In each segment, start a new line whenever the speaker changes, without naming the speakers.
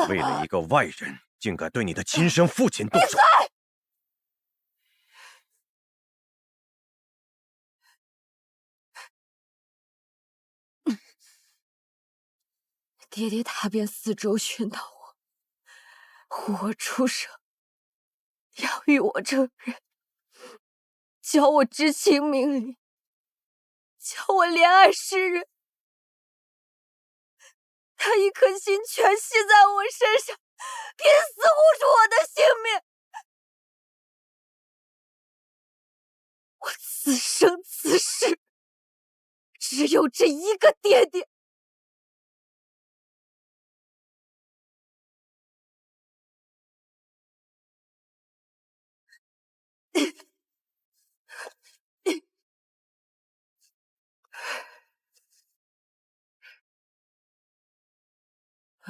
为了一个外人，竟敢对你的亲生父亲动手！
爹爹踏遍四周寻到我，护我出生，养育我成人，教我知情明理，教我怜爱世人。他一颗心全系在我身上，拼死护住我的性命。我此生此世，只有这一个爹爹。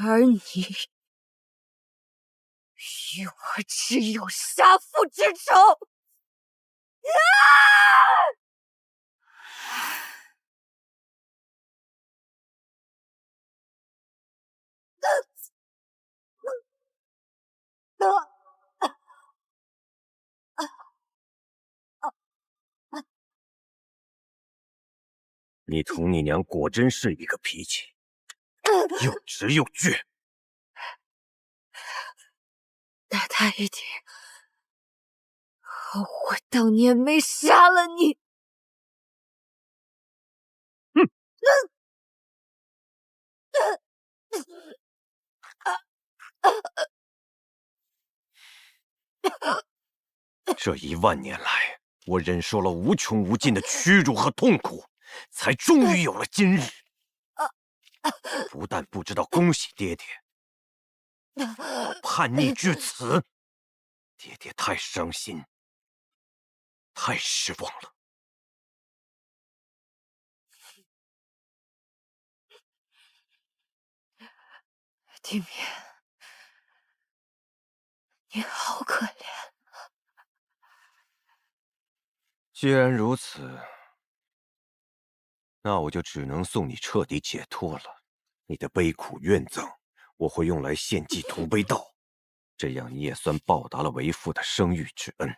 而你与我只有杀父之仇！
你同你娘果真是一个脾气，又直又倔。
但他一定后悔当年没杀了你。
这1万年来，我忍受了无穷无尽的屈辱和痛苦，才终于有了今日。不但不知道恭喜爹爹，我叛逆至此，爹爹太伤心，太失望了。
地面，你好可怜。
既然如此，那我就只能送你彻底解脱了。你的悲苦怨憎，我会用来献祭屠悲道，这样你也算报答了为父的生育之恩。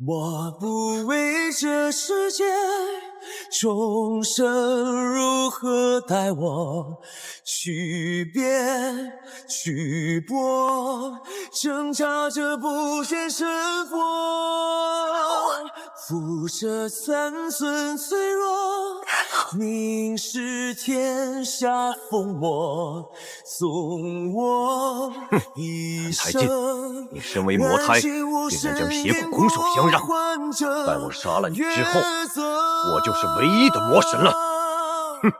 我不为这世界众生如何待我，去变去搏，挣扎着不见胜负，负这3寸脆弱，凝视天下风魔，送我一生。
你身为魔胎，竟然将邪骨拱手相让。待我杀了你之后，我就是唯一的魔神了。哼！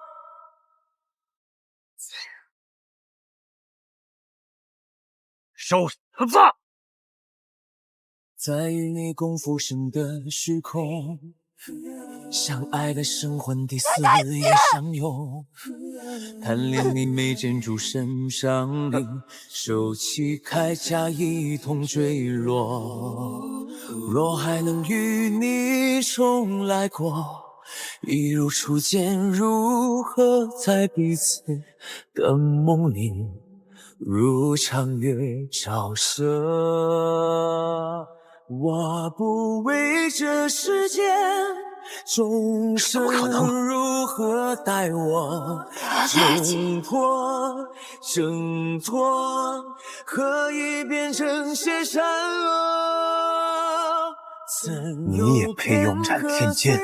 收死吧！
在与你共浮生的虚空，相爱的神魂第4也相拥，贪恋你眉间诸神上领，手起铠甲一同坠落。若还能与你重来过，一如初见，如何在彼此的梦里如长月照射？我不为这世间众生如何待我，挣脱挣脱，何以变成些善恶？你也配用斩天剑？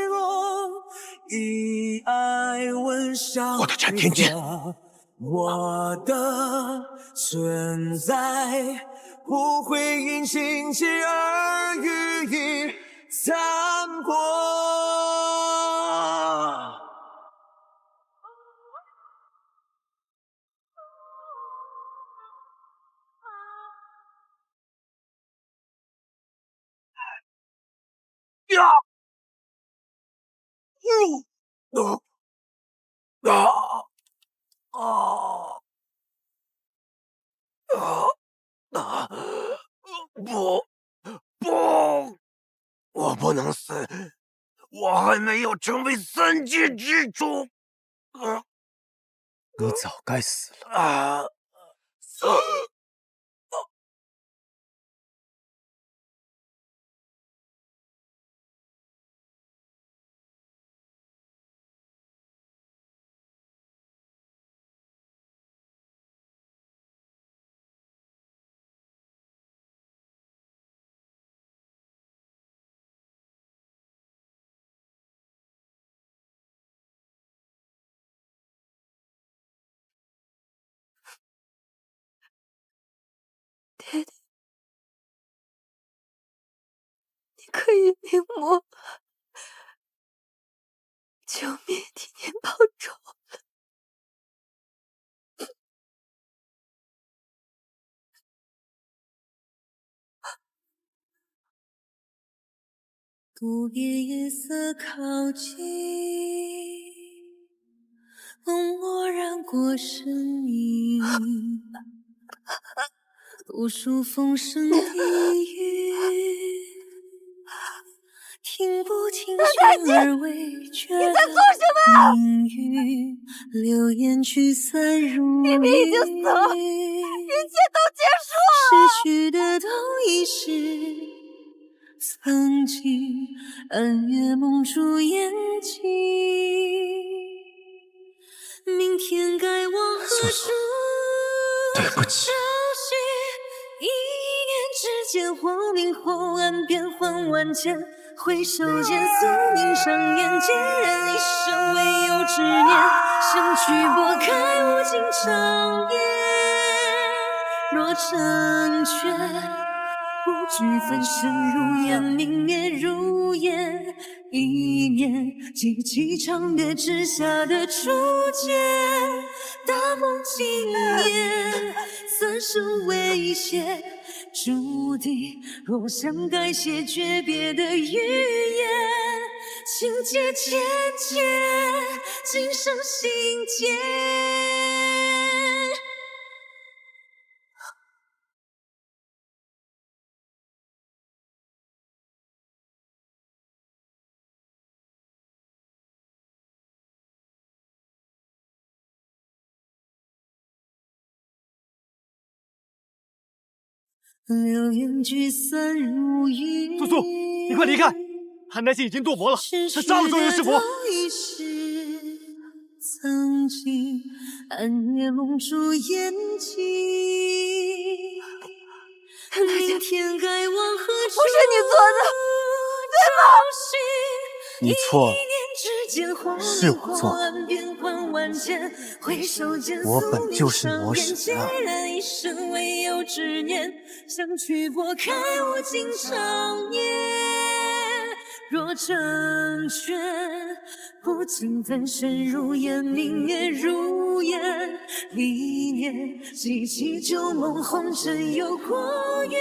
我的斩天剑，
我的存在不会因心切而予以残破。
不不，我不能死，我还没有成为三界之主。
你早该死了。
啊！
爹爹，你可以明目，救命替您报仇。
渡边夜色靠近，梦默然过身影。读书风声低语，听不清却而未觉的命运。流言聚散如云，
明已经死了，一切都结束
了。失去的都已是曾经，暗月蒙住眼睛。明天该往何处？
对不起。
一念之间，或明或暗，变幻万千。回首间，宿命上演，孑然一生，唯有执念。相聚拨开无尽长夜，若成全，不惧粉身如烟，明灭如烟。一念记起长别之下的初见，大梦惊艳，三生未歇。注定若想改写诀别的语言，情节渐渐，今生心间。流言聚散如云。
素素，你快离开！韩丹心已经堕魔了，他杀了周元师伯。
曾经暗夜蒙住眼睛，明天该往何处？
不是你做的，对吗？
你错了，是我做的。我本就是魔使啊！
相聚拨开无尽长夜，若成全，不尽粉身如烟，明灭如烟。历年记起旧梦，红尘又过月，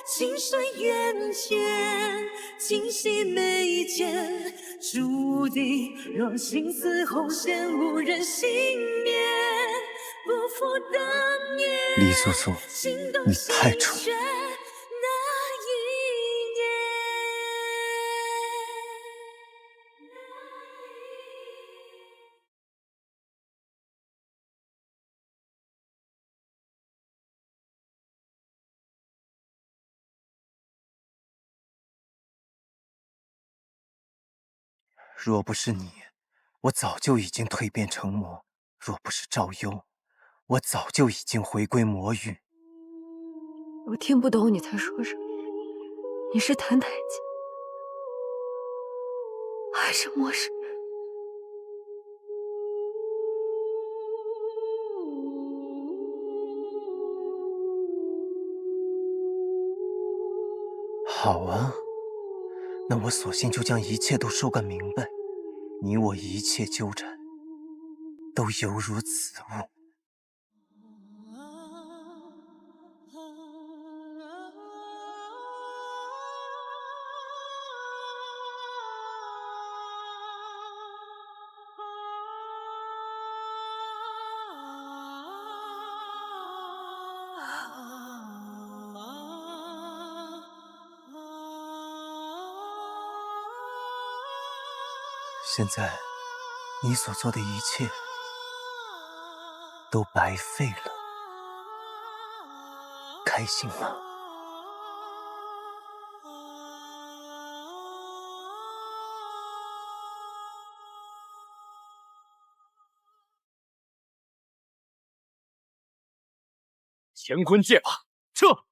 情深缘浅，今夕眉间。注定若心似红线，无人幸免。不负当年，
李素素，你太蠢了。若不是你，我早就已经蜕变成魔；若不是赵幽，我早就已经回归魔域。
我听不懂你在说什么。你是谭太监，还是魔神？
好啊，那我索性就将一切都说个明白。你我一切纠缠，都犹如此物。现在，你所做的一切都白费了，开心吗？
乾坤界吧，撤！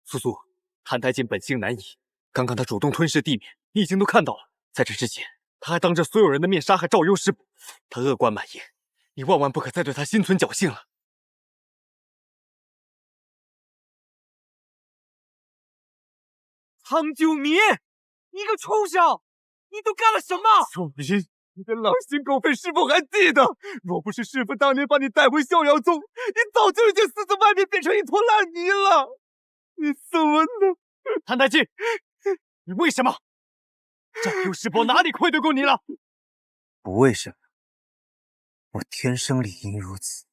苏苏，谭太进本性难移，刚刚他主动吞噬地面，你已经都看到了。在这之前，他还当着所有人的面杀害赵幽师伯，他恶贯满盈，你万万不可再对他心存侥幸了。苍九民，你个畜生，你都干了什么？九民，你的狼心狗肺，师父还记得。若不是师父当年把你带回逍遥宗，你早就已经死在外面，变成一坨烂泥了。你怎么能？谭太进，你为什么？赵幽师伯哪里愧对过你了？
不为什么，我天生理应如此。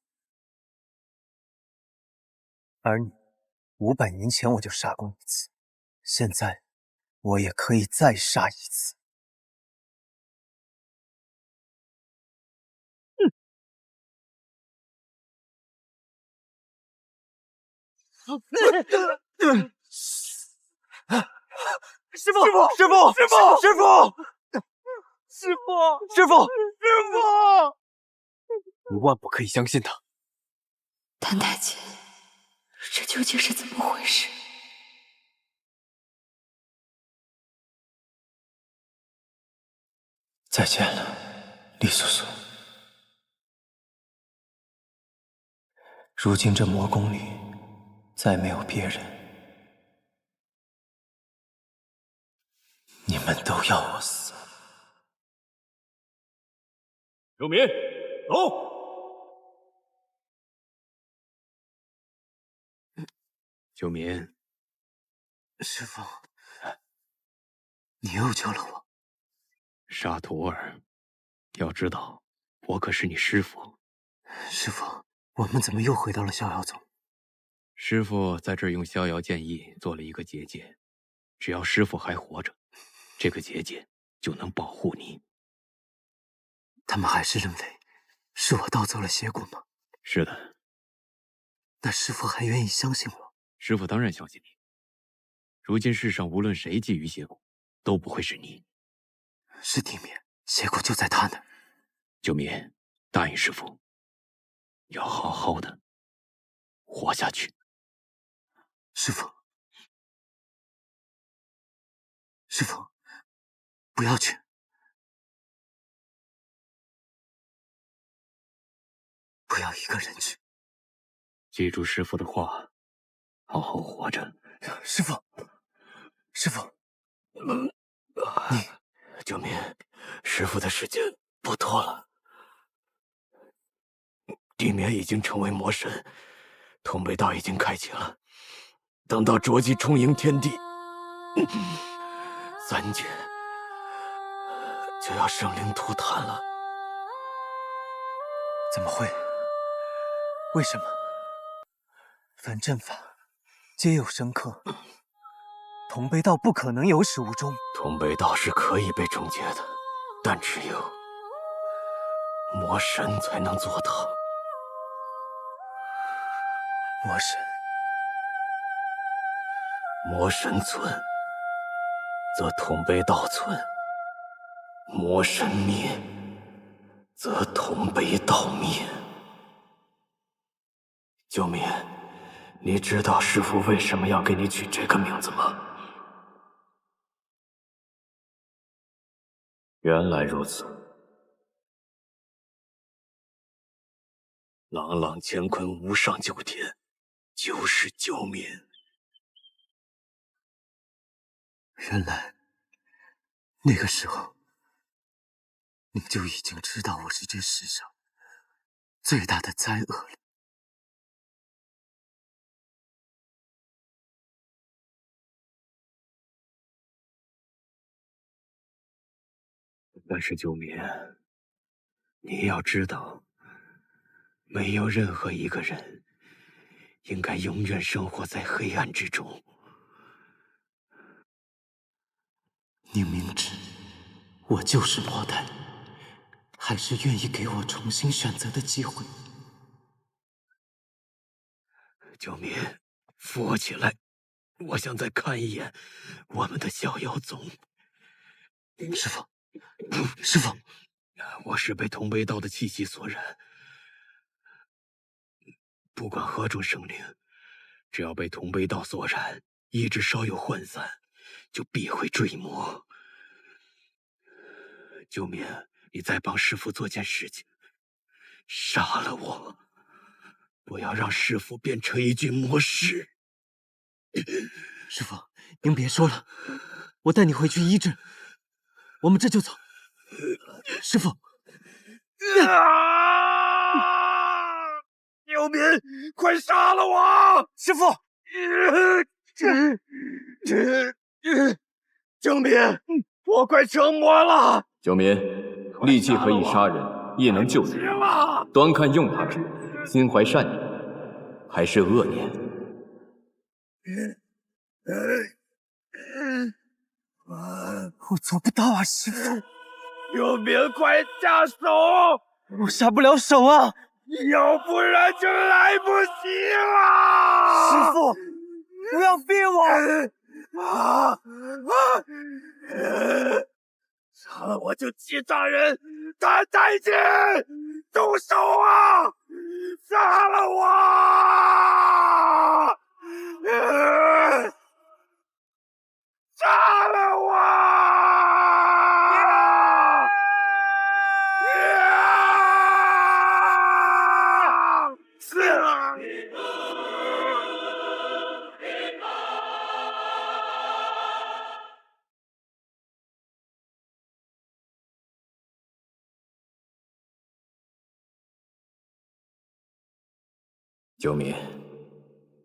而你，500年前我就杀过一次，现在我也可以再杀一次。
师父，师父，师父，师父，师父，师父，师父！你万不可以相信他。
谭太监，这究竟是怎么回事？
再见了，李素素。如今这魔宫里再没有别人，你们都要我死。
有民，走！九民，
师父，你又救了我。
沙图尔，要知道，我可是你师父。
师父，我们怎么又回到了逍遥宗？
师父在这儿用逍遥剑意做了一个结界，只要师父还活着，这个结界就能保护你。
他们还是认为是我盗走了邪骨吗？
是的。
那师父还愿意相信我？
师父当然相信你。如今世上无论谁觊觎邪骨，都不会是你。
是地面，邪骨就在他那儿。
九民，答应师父，要好好的活下去。
师父，师父，不要去。不要一个人去。
记住师父的话，好好活着。
师父，师父，
九民，师父的时间不多了。地面已经成为魔神，通北道已经开启了。等到浊气充盈天地，3界就要生灵涂炭了。
怎么会？为什么？凡阵法皆有生克，同北道不可能有始无终。
通北道是可以被终结的，但只有魔神才能做到。
魔神，
魔神存，
则同辈道存；魔神灭，则同辈道灭。九敏，你知道师父为什么要给你取这个名字吗？原来如此。朗朗乾坤，无上九天，就是九敏。
原来那个时候，你就已经知道我是这世上最大的灾厄了。
但是九敏，你要知道，没有任何一个人应该永远生活在黑暗之中。
你明知我就是魔胎，还是愿意给我重新选择的机会。
九敏，扶我起来，我想再看一眼我们的逍遥宗。
师父，师父，
我是被同辈道的气息所染，不管何种生灵，只要被同辈道所染，意志稍有涣散，就必会坠魔。九敏，你再帮师父做件事情，杀了我，不要让师父变成一具魔尸。
师父，您别说了，我带你回去医治。我们这就走。师父，
九敏，快杀了我！
师父，
九敏，我快成魔了！
九敏，利器可以杀人，也能救人。端看用它之心怀善念，还是恶念？
我做不到啊，师父。
九敏，快下手！
我下不了手啊！
要不然就来不及了！
师父，不要逼我！
杀了我就气炸人！谭太清，动手啊！杀了我！杀了我！
九敏，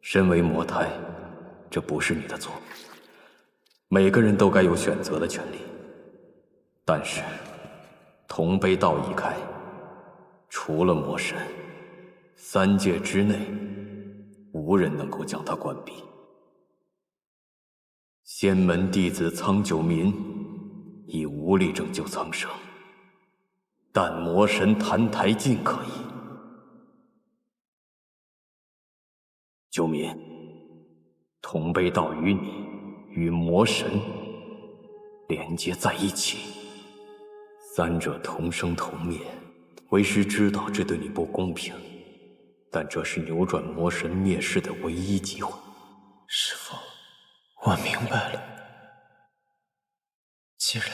身为魔胎，这不是你的错。每个人都该有选择的权利，但是同辈道已开，除了魔神，3界之内无人能够将它关闭。仙门弟子苍九民已无力拯救苍生，但魔神谭台烬可以。九民，同辈道与你与魔神连接在一起，3者同生同灭。为师知道这对你不公平，但这是扭转魔神灭世的唯一机会。
师父，我明白了。既然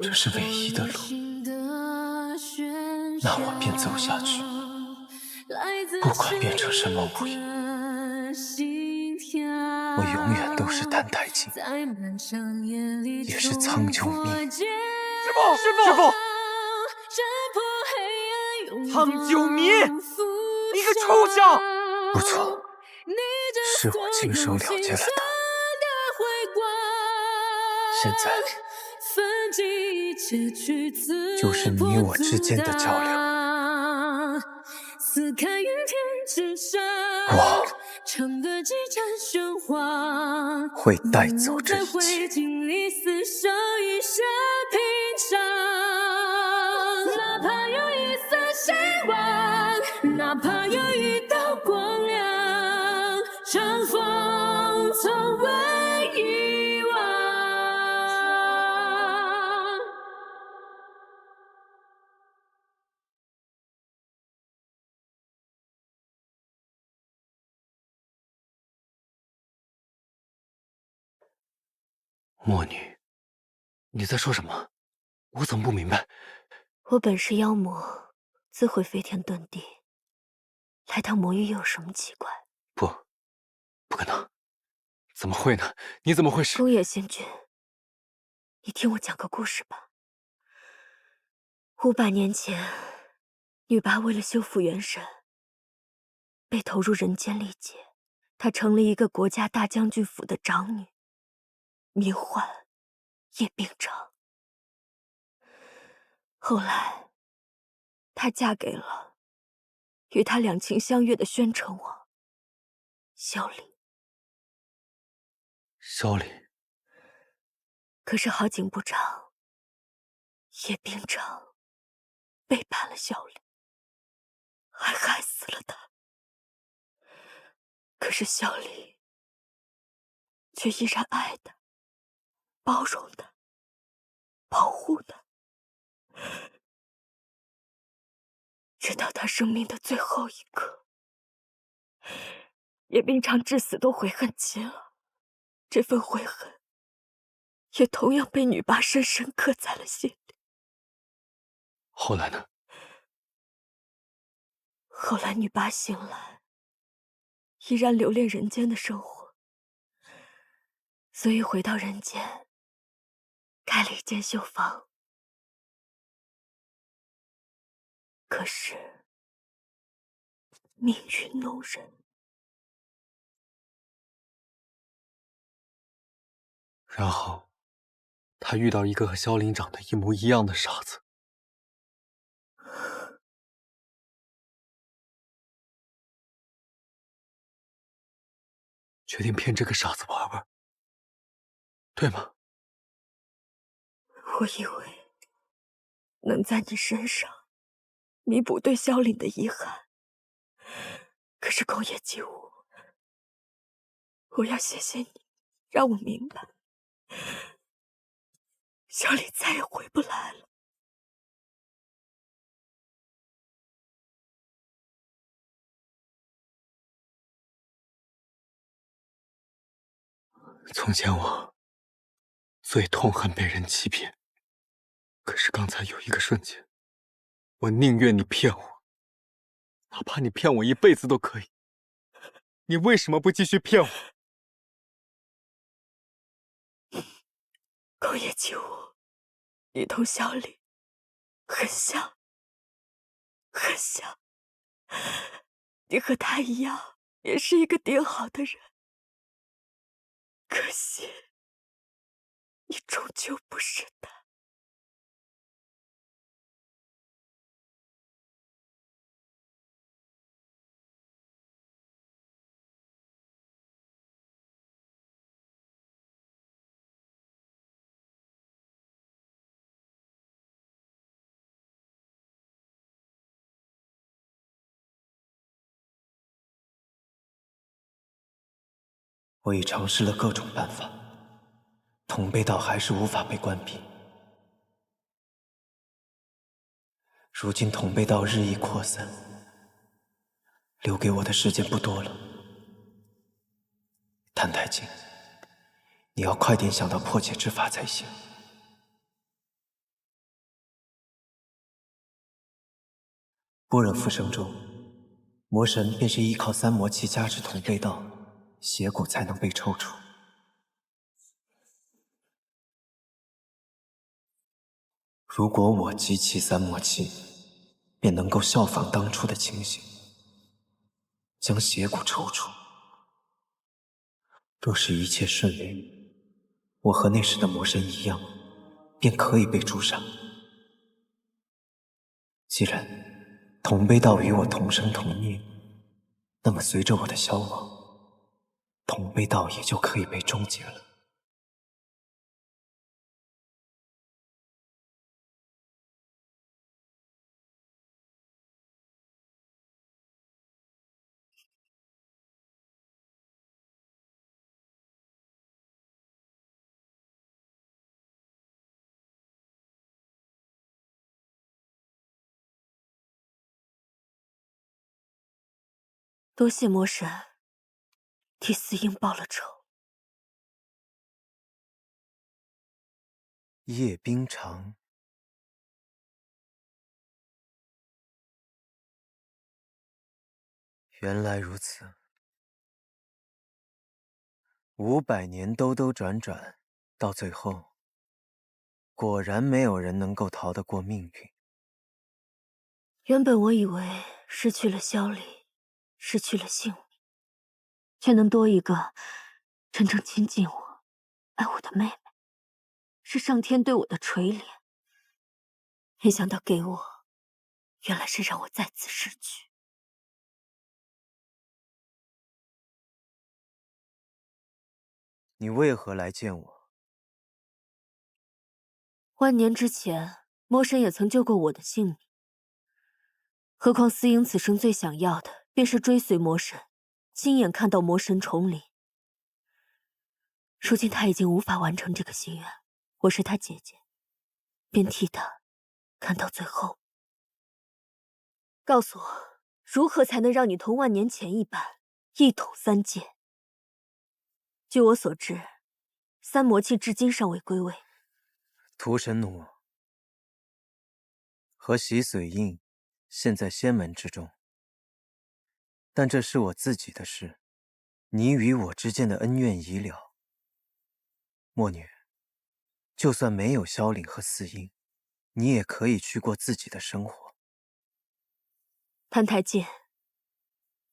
这是唯一的路，那我便走下去，不管变成什么模样，我永远都是谭太清，也是苍九命。
师父，苍九民，你个畜生！
不错，是我亲手了结了他。现在就是你我之间的较量。我会带走这一切。
哪怕有一丝希望，哪怕有一道光亮，长风从未遗忘。
魔女，你在说什么？我怎么不明白？
我本是妖魔，自会飞天遁地，来当魔域又有什么奇怪？
不，不可能，怎么会呢？你怎么会是？
宫野仙君，你听我讲个故事吧。500年前，女娲为了修复元神，被投入人间历劫。她成了一个国家大将军府的长女，名唤叶秉成。后来，她嫁给了与她两情相悦的宣城王萧离。
萧离，
可是好景不长，叶秉成背叛了萧离，还害死了他。可是萧离却依然爱他，包容他，保护他，直到他生命的最后一刻。叶秉成至死都悔恨极了，这份悔恨也同样被女娲深深刻在了心里。
后来呢？
后来女娲醒来，依然留恋人间的生活，所以回到人间，开了一间绣坊。可是命运弄人，
然后，他遇到一个和萧林长得一模一样的傻子。决定骗这个傻子玩玩，对吗？
我以为能在你身上弥补对萧凛的遗憾，可是宫野吉武，我要谢谢你，让我明白，萧凛再也回不来了。
从前我最痛恨被人欺骗，可是刚才有一个瞬间，我宁愿你骗我，哪怕你骗我一辈子都可以。你为什么不继续骗我？
宫野吉武，你同萧凛很像，很像。你和他一样，也是一个顶好的人。可惜，你终究不是他。
我已尝试了各种办法，同辈道还是无法被关闭。如今同辈道日益扩散，留给我的时间不多了。谭太清，你要快点想到破解之法才行。般若复生中，魔神便是依靠3魔气加持同辈道，邪骨才能被抽出。如果我集齐3魔气，便能够效仿当初的情形，将邪骨抽出。若是一切顺利，我和那时的魔神一样，便可以被诛杀。既然同辈道与我同生同灭，那么随着我的消亡，同辈道也就可以被终结了。
多谢魔神替4鹰报了仇。
夜冰长。原来如此，500年兜兜转转，到最后，果然没有人能够逃得过命运。
原本我以为失去了萧离，失去了性命，却能多一个真正亲近我、爱我的妹妹，是上天对我的垂怜。没想到给我，原来是让我再次失去。
你为何来见我？
万年之前，魔神也曾救过我的性命。何况司营此生最想要的，便是追随魔神，亲眼看到魔神重临。如今他已经无法完成这个心愿，我是他姐姐，便替他看到最后。告诉我，如何才能让你同万年前一般，一统三界？据我所知，三魔器至今尚未归位。
屠神弩和洗髓印现在仙门之中，但这是我自己的事，你与我之间的恩怨已了。墨女，就算没有萧凛和四英，你也可以去过自己的生活。
潘太监，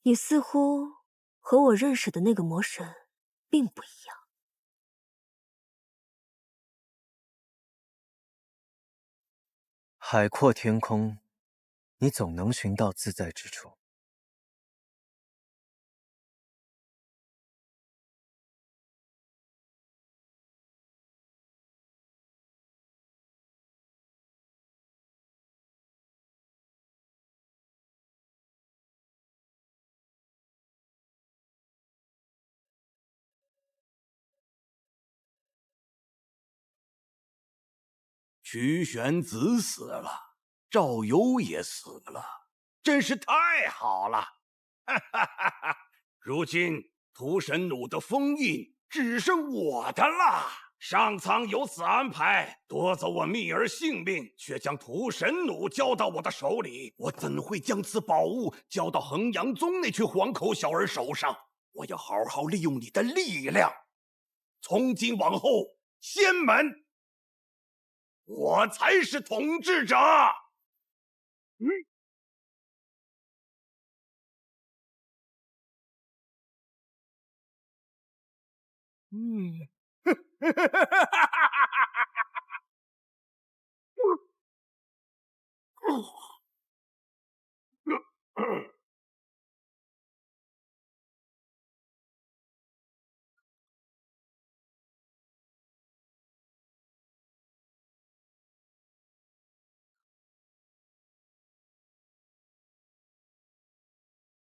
你似乎和我认识的那个魔神并不一样。
海阔天空，你总能寻到自在之处。
曲玄子死了，赵游也死了，真是太好了！哈哈哈哈！如今屠神弩的封印只剩我的了。上苍有此安排，夺走我蜜儿性命，却将屠神弩交到我的手里，我怎会将此宝物交到衡阳宗那群黄口小儿手上？我要好好利用你的力量，从今往后，仙门我才是统治者。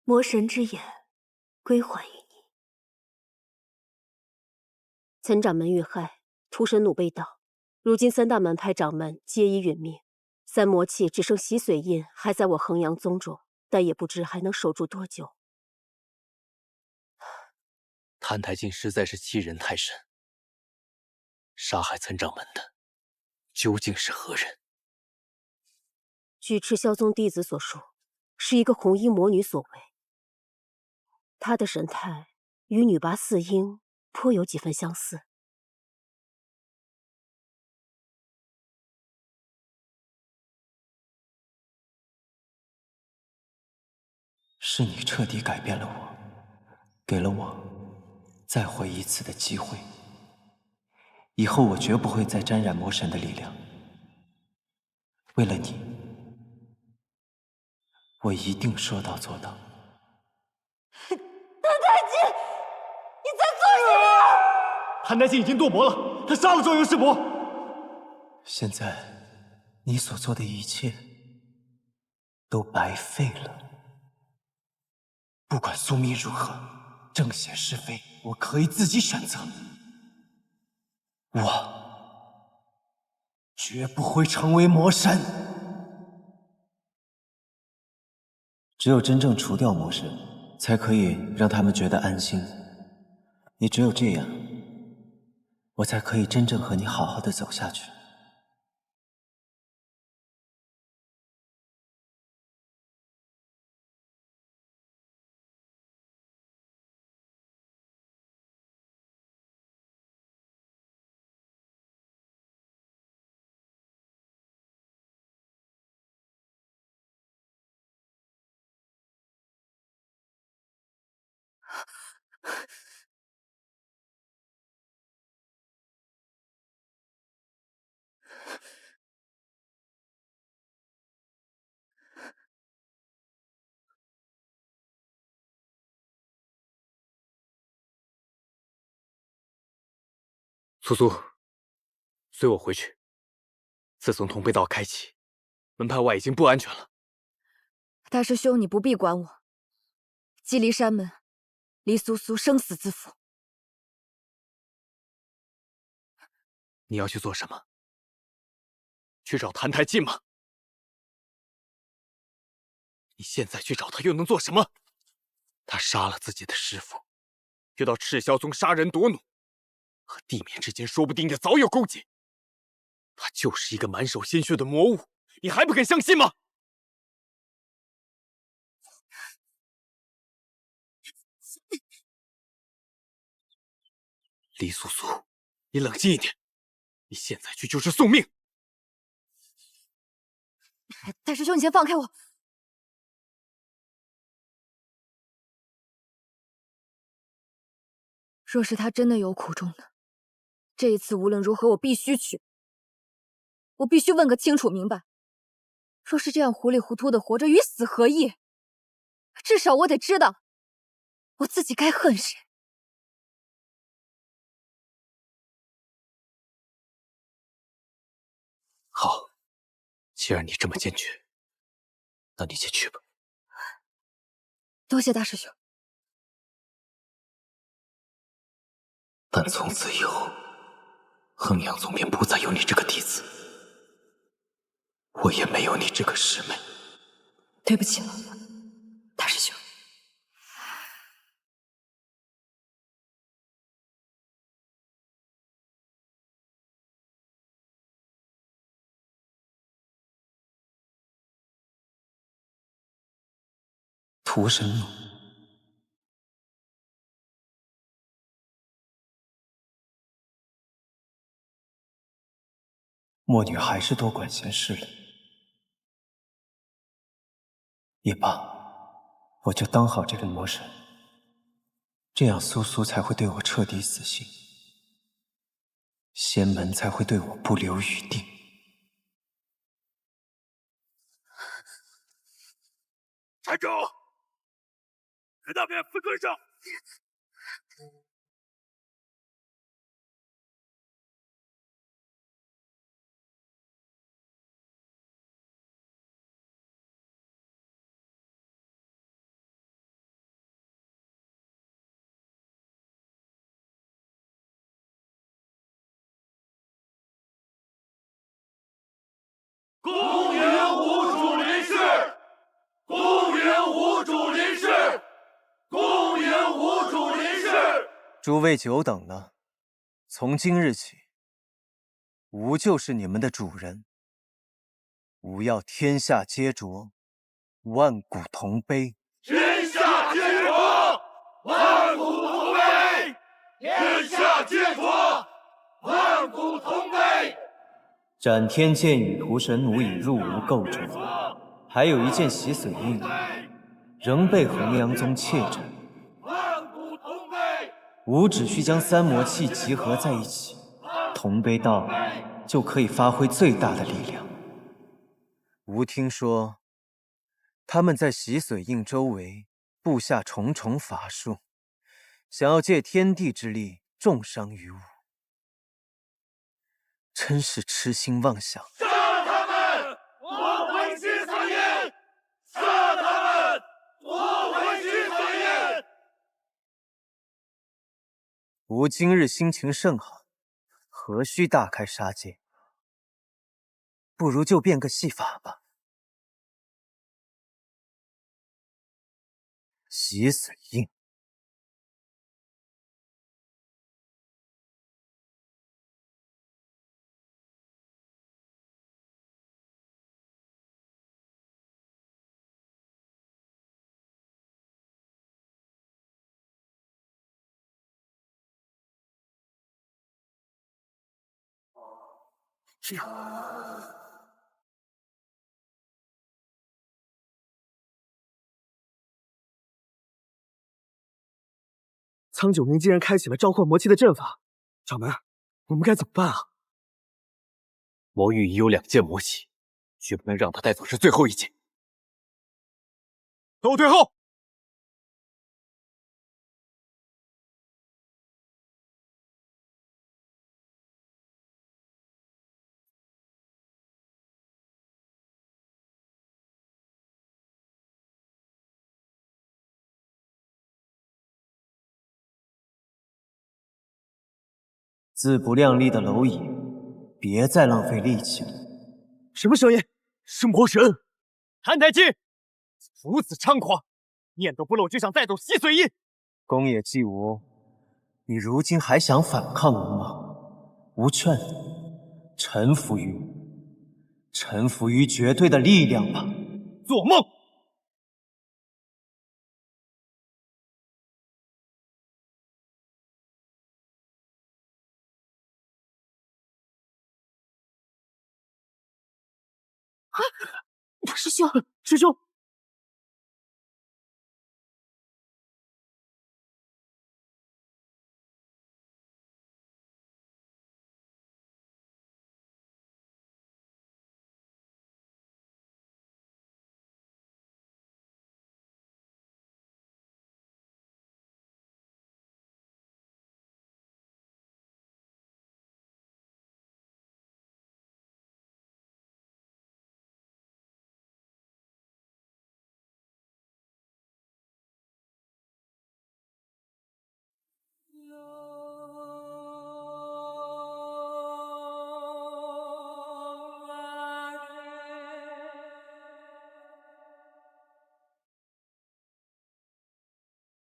魔神之眼，归还于你。
岑掌门遇害，屠神弩被盗，如今三大门派掌门皆已殒命，三魔器只剩洗髓印还在我衡阳宗中，但也不知还能守住多久。
谭台烬实在是欺人太甚，杀害岑掌门的究竟是何人？
据赤霄宗弟子所述，是一个红衣魔女所为。她的神态与女拔四英颇有几分相似。
是你彻底改变了我，给了我再活一次的机会。以后我绝不会再沾染魔神的力量。为了你，我一定说到做到。
谭太烬，你在做什么？
谭台烬已经堕魔了，他杀了庄游师伯。
现在，你所做的一切都白费了。不管宿命如何，正邪是非，我可以自己选择。我绝不会成为魔神。只有真正除掉魔神，才可以让他们觉得安心。也只有这样，我才可以真正和你好好的走下去。
苏苏，随我回去。自从同背道开启，门派外已经不安全了。
大师兄，你不必管我。击离山门，离苏苏生死自负。
你要去做什么？去找谭台烬吗？你现在去找他又能做什么？他杀了自己的师父，又到赤霄宗杀人夺弩，和地面之间说不定也早有勾结。他就是一个满手鲜血的魔物，你还不肯相信吗？李素素，你冷静一点，你现在去就是送命。
大师兄，你先放开我！若是他真的有苦衷呢？这一次无论如何，我必须去。我必须问个清楚明白。若是这样糊里糊涂的活着，与死何异？至少我得知道，我自己该恨谁。
好，既然你这么坚决，那你先去吧。
多谢大师兄。
但从此以后，衡阳宗便不再有你这个弟子，我也没有你这个师妹。
对不起了，大师兄。
屠神弩，墨女还是多管闲事了。也罢，我就当好这个魔神，这样苏苏才会对我彻底死心，仙门才会对我不留余地。
站住！在那边分队上。
公园无主临事，公园无主临事，公园无主临事。
诸位久等了，从今日起，吾就是你们的主人。吾要天下皆浊，万古同悲。
天下皆浊，万古同悲。天下皆浊，万古同悲。
斩天剑与屠神弩已入吾彀中，还有一件洗髓印，仍被衡阳宗窃斩。吾只需将三魔器集合在一起，同悲到来，就可以发挥最大的力量。吾听说，他们在洗髓印周围布下重重法术，想要借天地之力重伤于吾。真是痴心妄想！
杀他们！夺回洗髓印！杀他们！夺回洗髓印！
吾今日心情甚好，何须大开杀戒？不如就变个戏法吧。洗髓印。
苍九明竟然开启了召唤魔气的阵法，掌门，我们该怎么办啊？
魔域已有2件魔气，绝不能让他带走这最后1件。
都退后！
自不量力的蝼蚁，别再浪费力气了。
什么声音？是魔神！谭台烬，如此猖狂，念都不漏就想带走洗髓印！
宫野纪无，你如今还想反抗吾吗？吾劝你臣服于我，臣服于绝对的力量吧。
做梦！
师兄，
师兄！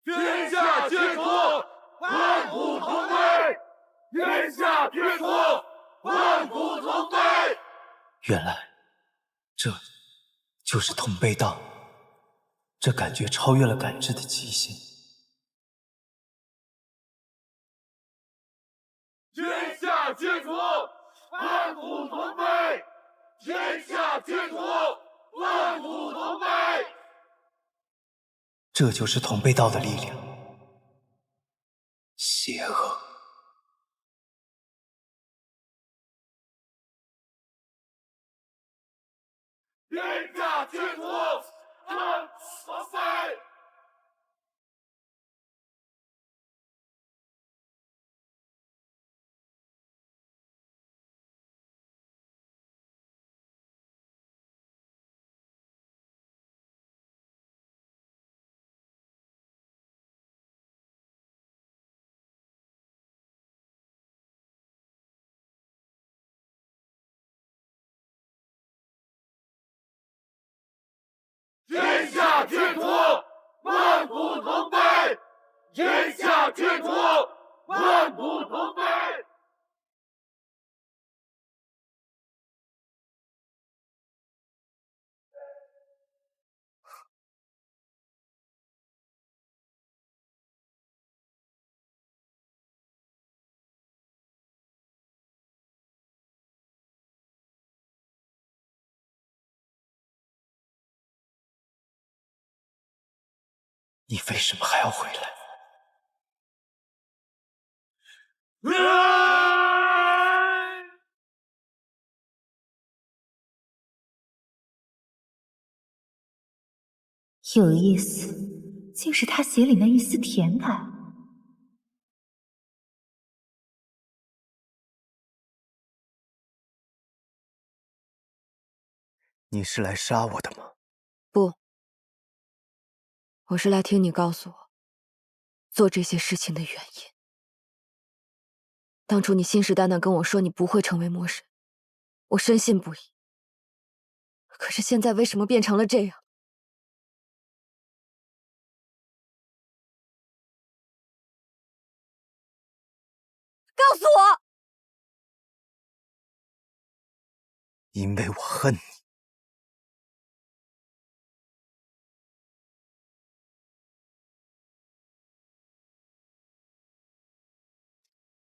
天下净土，万古同悲！天下净土，万古同悲！
原来，这就是同悲道，这感觉超越了感知的极限。
天下净土，万古同悲！天下净土，万古同悲！
这就是同悲道的力量，邪恶。
天下净土，万古同悲！天下净土，万古同悲！天下净土，万古同悲！
你为什么还要回来？
有意思，竟是他血里那一丝甜感。
你是来杀我的吗？
不，我是来听你告诉我做这些事情的原因。当初你信誓旦旦跟我说你不会成为魔神，我深信不疑。可是现在为什么变成了这样？告诉我！
因为我恨你。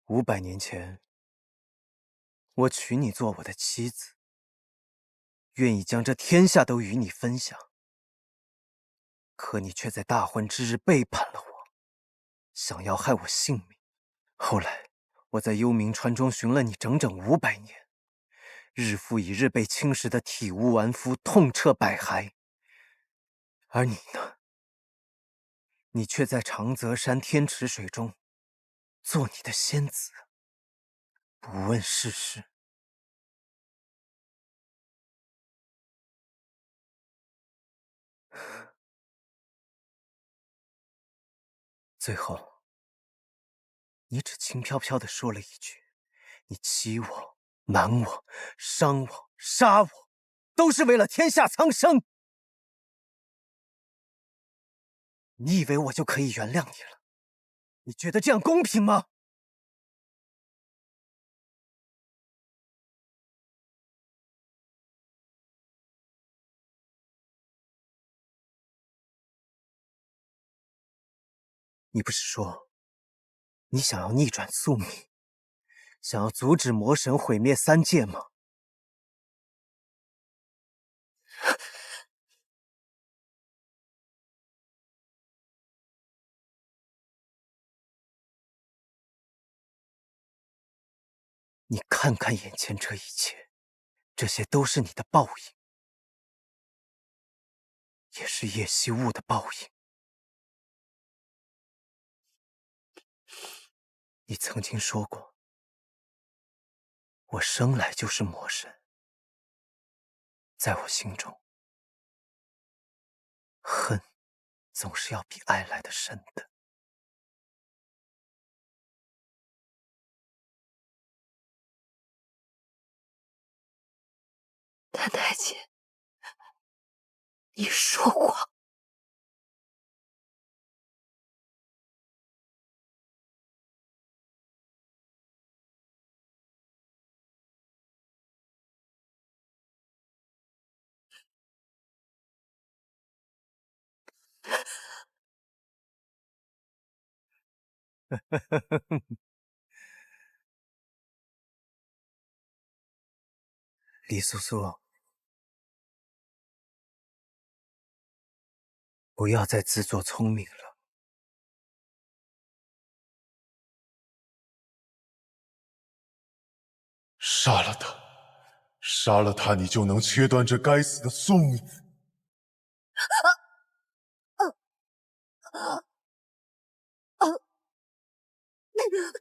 500年前，我娶你做我的妻子，愿意将这天下都与你分享。可你却在大婚之日背叛了我，想要害我性命。后来我在幽冥川中寻了你整整500年，日复一日被侵蚀的体无完肤，痛彻百骸。而你呢？你却在长泽山天池水中做你的仙子，不问世事。最后，你只轻飘飘地说了一句：“你欺我、瞒我、伤我、杀我，都是为了天下苍生。”你以为我就可以原谅你了？你觉得这样公平吗？你不是说你想要逆转宿命，想要阻止魔神毁灭3界吗？你看看眼前这一切，这些都是你的报应，也是叶惜雾的报应。你曾经说过，我生来就是魔神，在我心中，恨总是要比爱来的深的。
谭太监，你说过。
李素素，不要再自作聪明了。
杀了他，杀了他，你就能切断这该死的宿命。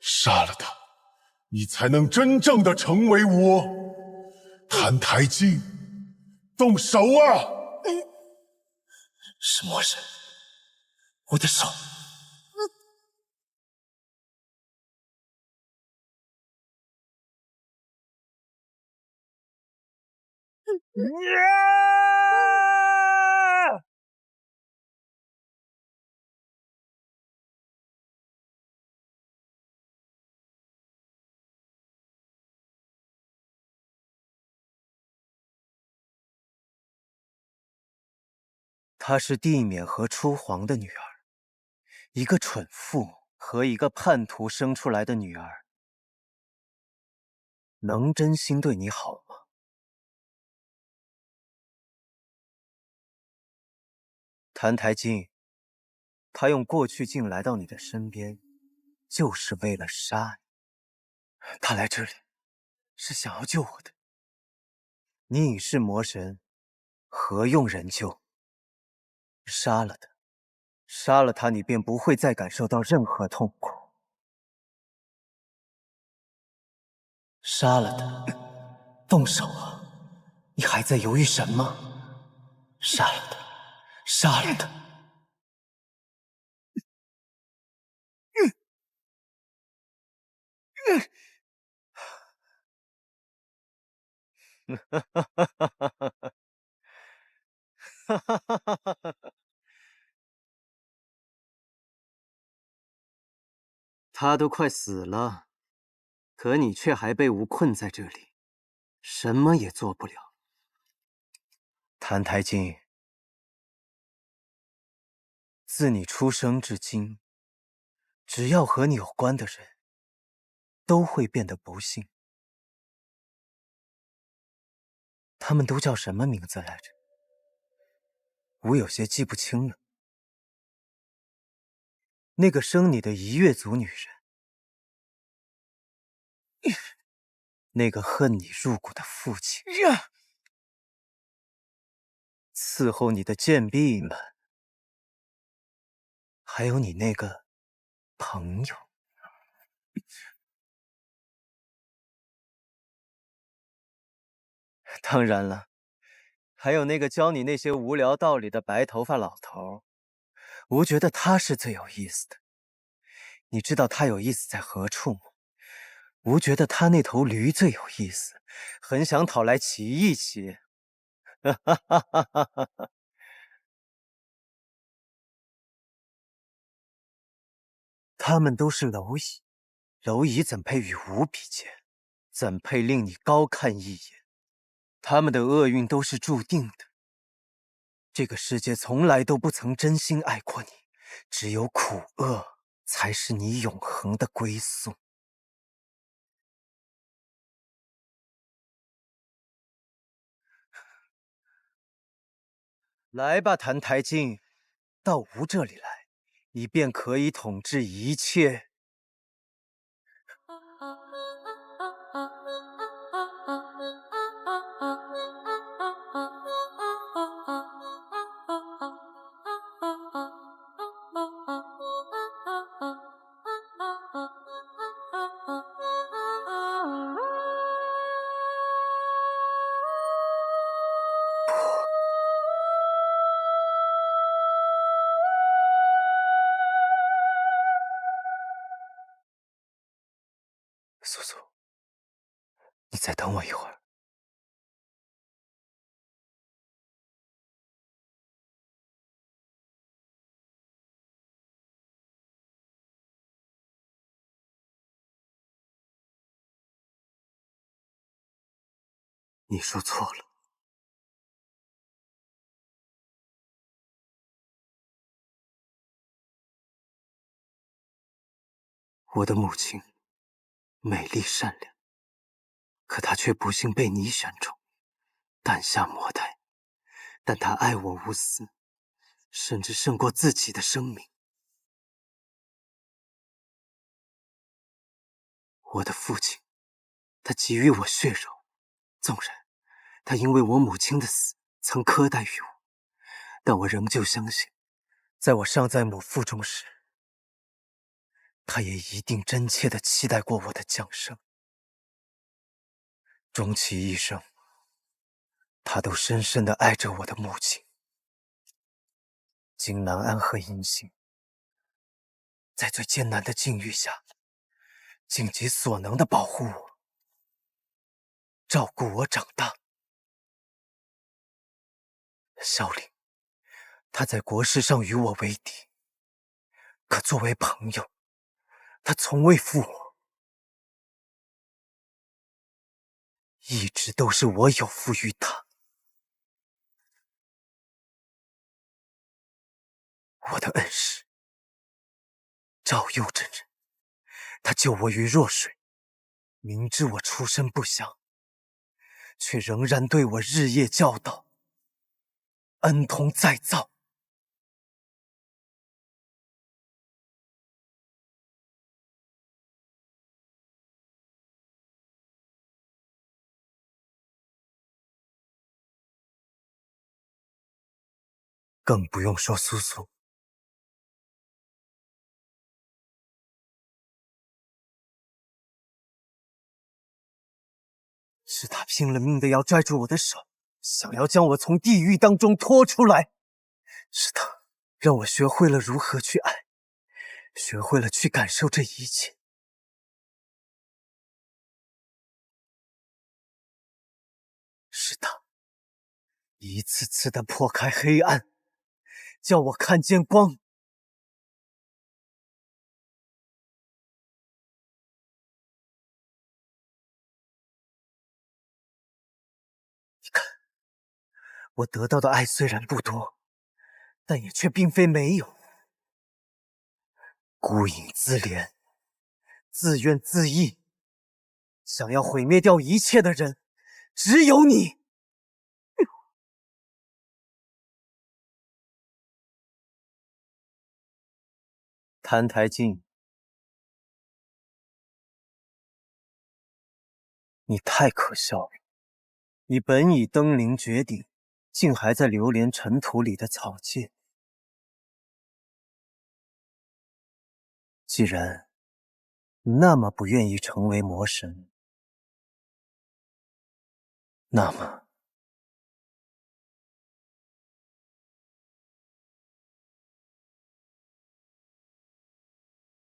杀了他，你才能真正的成为我谭台烬。动手啊！
是魔神，我的手。
她是帝冕和初皇的女儿，一个蠢妇和一个叛徒生出来的女儿，能真心对你好吗？谭台烬，他用过去镜来到你的身边，就是为了杀你。他来这里是想要救我的。你已是魔神，何用人救？杀了他，杀了他，你便不会再感受到任何痛苦。杀了他，动手啊！你还在犹豫什么？杀了他，杀了他！他都快死了，可你却还被吾困在这里，什么也做不了。谭台烬，自你出生至今，只要和你有关的人，都会变得不幸。他们都叫什么名字来着？吾有些记不清了。那个生你的夷越族女人，那个恨你入骨的父亲，伺候你的贱婢们，还有你那个朋友。当然了，还有那个教你那些无聊道理的白头发老头，吾觉得他是最有意思的。你知道他有意思在何处吗？吾觉得他那头驴最有意思，很想讨来骑一骑。他们都是蝼蚁，蝼蚁怎配与吾比肩？怎配令你高看一眼？他们的厄运都是注定的。这个世界从来都不曾真心爱过你，只有苦厄才是你永恒的归宿。来吧，澹台烬，到吾这里来，你便可以统治一切。苏苏，你再等我一会儿。你说错了。我的母亲美丽善良，可她却不幸被你选中，诞下魔胎。但她爱我无私，甚至胜过自己的生命。我的父亲，他给予我血肉，纵然他因为我母亲的死曾苛待于我，但我仍旧相信，在我尚在母腹中时，他也一定真切地期待过我的降生。终其一生，他都深深地爱着我的母亲。荆南安和银杏，在最艰难的境遇下，尽己所能地保护我，照顾我长大。萧凌，他在国事上与我为敌，可作为朋友，他从未负我，一直都是我有负于他。我的恩师赵佑真人，他救我于弱水，明知我出身不详，却仍然对我日夜教导，恩同再造。更不用说苏苏。是他拼了命的要拽住我的手，想要将我从地狱当中拖出来。是他让我学会了如何去爱，学会了去感受这一切。是他一次次的破开黑暗，叫我看见光。你看，我得到的爱虽然不多，但也却并非没有。孤影自怜，自怨自艾，想要毁灭掉一切的人，只有你。澹台烬，你太可笑了！你本已登临绝顶，竟还在流连尘土里的草芥。既然那么不愿意成为魔神，那么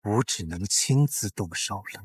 吾只能亲自动手了。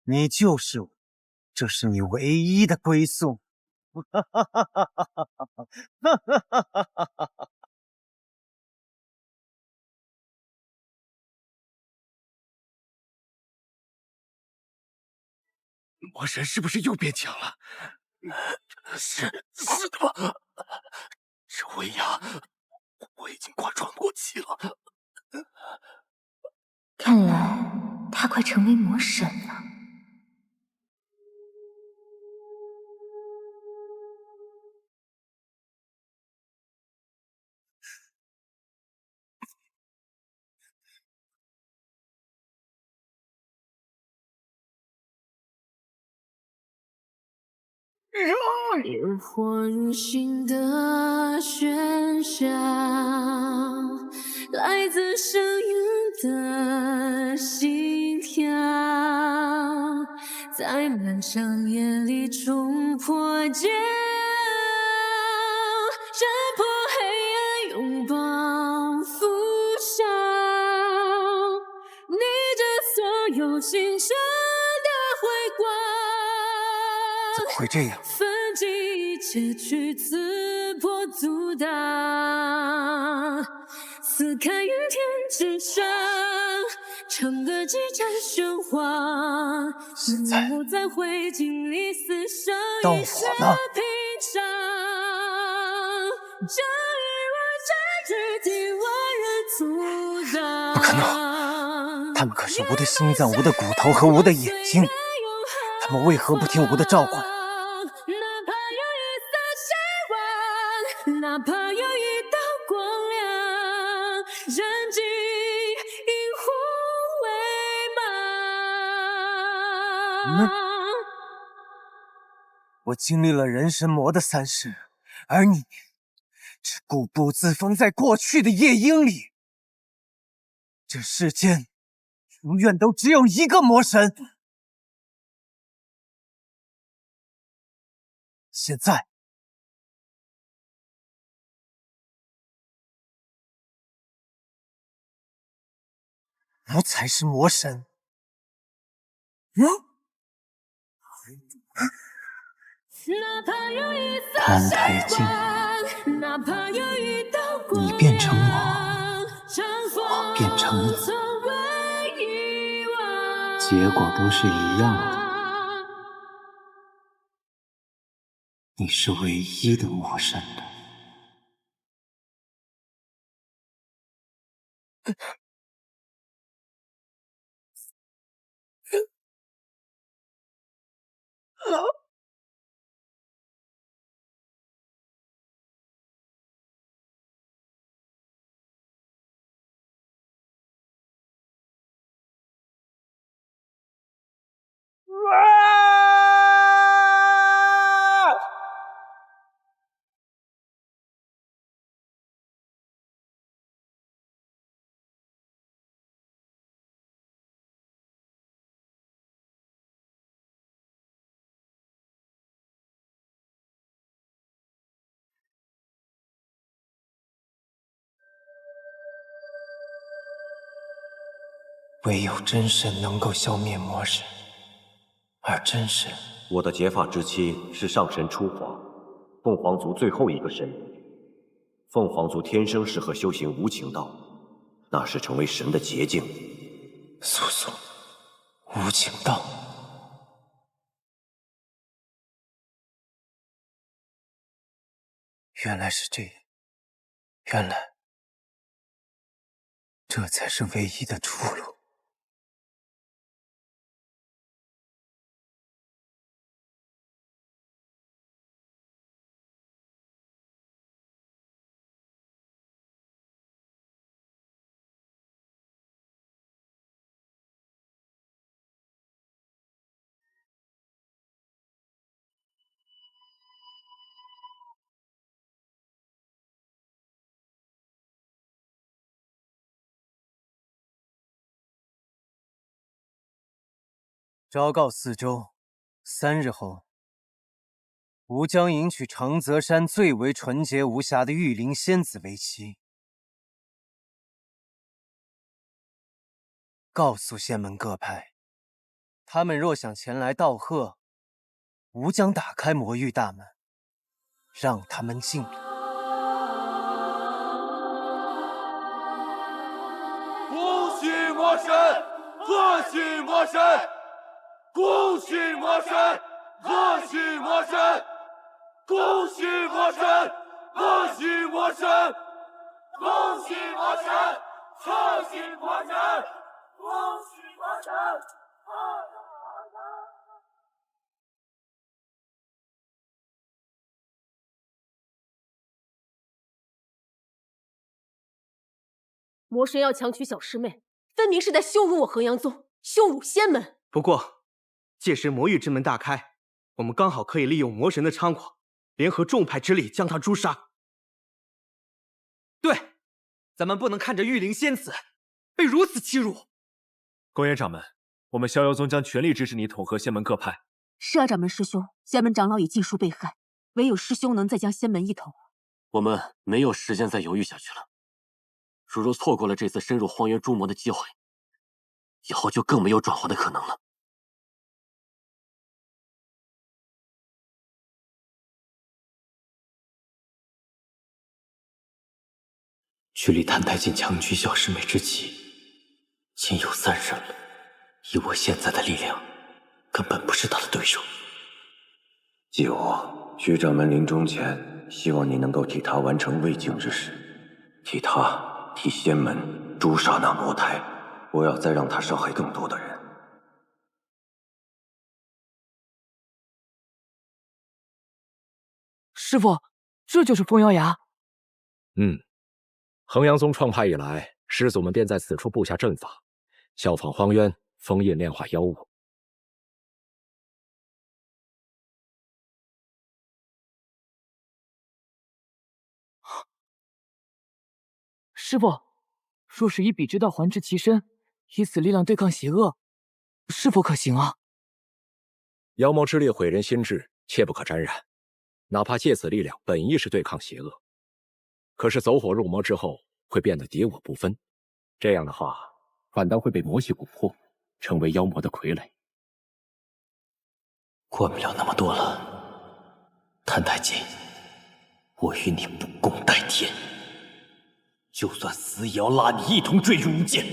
你就是我，这是你唯一的归宿。
魔神是不是又变强了？是的吧？这威压，我已经快喘不过气了。
看来他快成为魔神了。
烈火如心的喧嚣，来自声音的心跳，在漫长夜里冲破煎熬，挣破黑暗，拥抱腐朽，逆着所有青春的辉光。
怎么会这样？
奋尽一切去刺破阻挡，撕开云天之上，唱歌激战喧哗，淹没在灰烬里厮杀，一血平常。这一往战局替万人阻挡。
不可能，他们可是吾的心脏、吾的骨头和吾的眼睛，他们为何不听吾的召唤？
哪怕有一道光亮，燃尽萤火微茫。
我经历了人神魔的3世，而你只固步自封在过去的夜莺里。这世间永远都只有一个魔神。现在，吾才是魔神。澹台烬，你变成我，我变成你，结果都是一样的。你是唯一的魔神的。唯有真神能够消灭魔神，而真神……
我的结发之妻是上神初皇，凤凰族最后一个神女。凤凰族天生适合修行无情道，那是成为神的捷径。
素素，无情道。原来是这样，原来这才是唯一的出路。昭告四周，3日后，吾将迎娶长泽山最为纯洁无瑕的玉灵仙子为妻。告诉仙门各派，他们若想前来道贺，吾将打开魔域大门，让他们进来。
恭喜魔神，贺喜魔神！恭喜魔神，贺喜魔神！恭喜魔神，贺喜魔神！恭喜魔神，贺喜魔神！恭喜魔神，贺喜魔神！
魔神要强娶小师妹，分明是在羞辱我衡阳宗，羞辱仙门。
不过，届时魔域之门大开，我们刚好可以利用魔神的猖狂，联合众派之力将他诛杀。对，咱们不能看着玉灵仙子被如此欺辱。
公园掌门，我们逍遥宗将全力支持你统合仙门各派。
是啊，掌门师兄，仙门长老已尽数被害，唯有师兄能再将仙门一统。
我们没有时间再犹豫下去了。如若错过了这次深入荒原诛魔的机会，以后就更没有转圜的可能了。距离谭太监强娶小师妹之妻，仅有3日了。以我现在的力量，根本不是他的对手。
继我，徐掌门临终前，希望你能够替他完成未竟之事，替仙门诛杀那魔胎，不要再让他伤害更多的人。
师傅，这就是风妖崖。
衡阳宗创派以来，师祖们便在此处布下阵法，效仿荒渊，封印炼化妖物。
师傅，若是以彼之道还治其身，以此力量对抗邪恶，是否可行啊？
妖魔之力毁人心智，切不可沾染。哪怕借此力量本意是对抗邪恶，可是走火入魔之后，会变得敌我不分。这样的话，反倒会被魔气蛊惑，成为妖魔的傀儡。
管不了那么多了，谭太监，我与你不共戴天，就算死也要拉你一同坠入无间。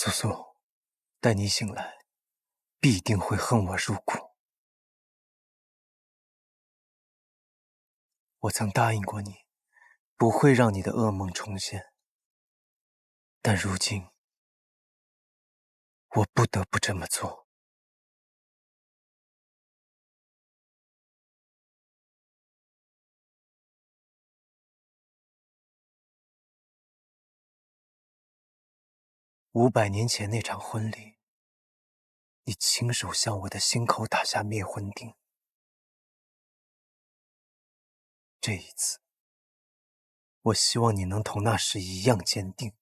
素素，待你醒来，必定会恨我入骨。我曾答应过你，不会让你的噩梦重现，但如今，我不得不这么做。500年前那场婚礼，你亲手向我的心口打下灭魂钉。这一次，我希望你能同那时一样坚定。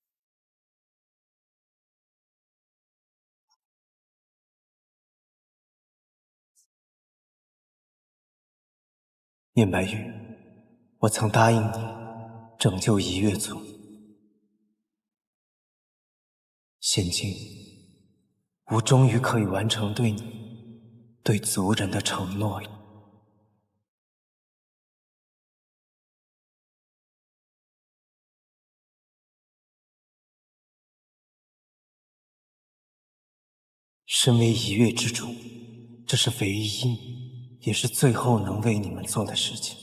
念白玉，我曾答应你拯救夷月族，现今我终于可以完成对你、对族人的承诺了。身为夷月之主，这是唯一，也是最后能为你们做的事情。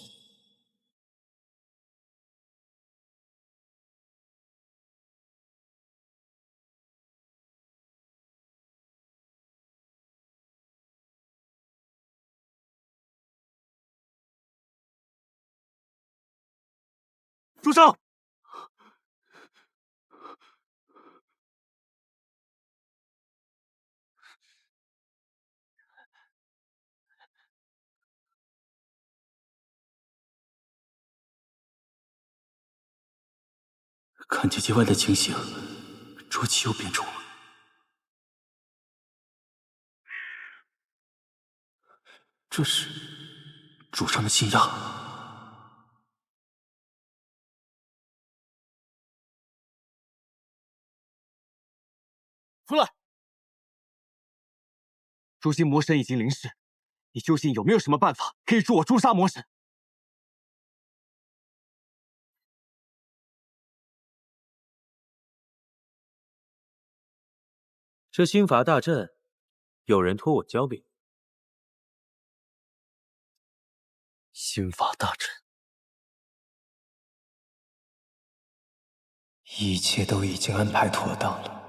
住手！
看见界外的情形，卓奇又变种了。这是主上的信压。
出来！诛心魔神已经临世，你究竟有没有什么办法可以助我诛杀魔神？
这心法大阵，有人托我交给你。
心法大阵，
一切都已经安排妥当了。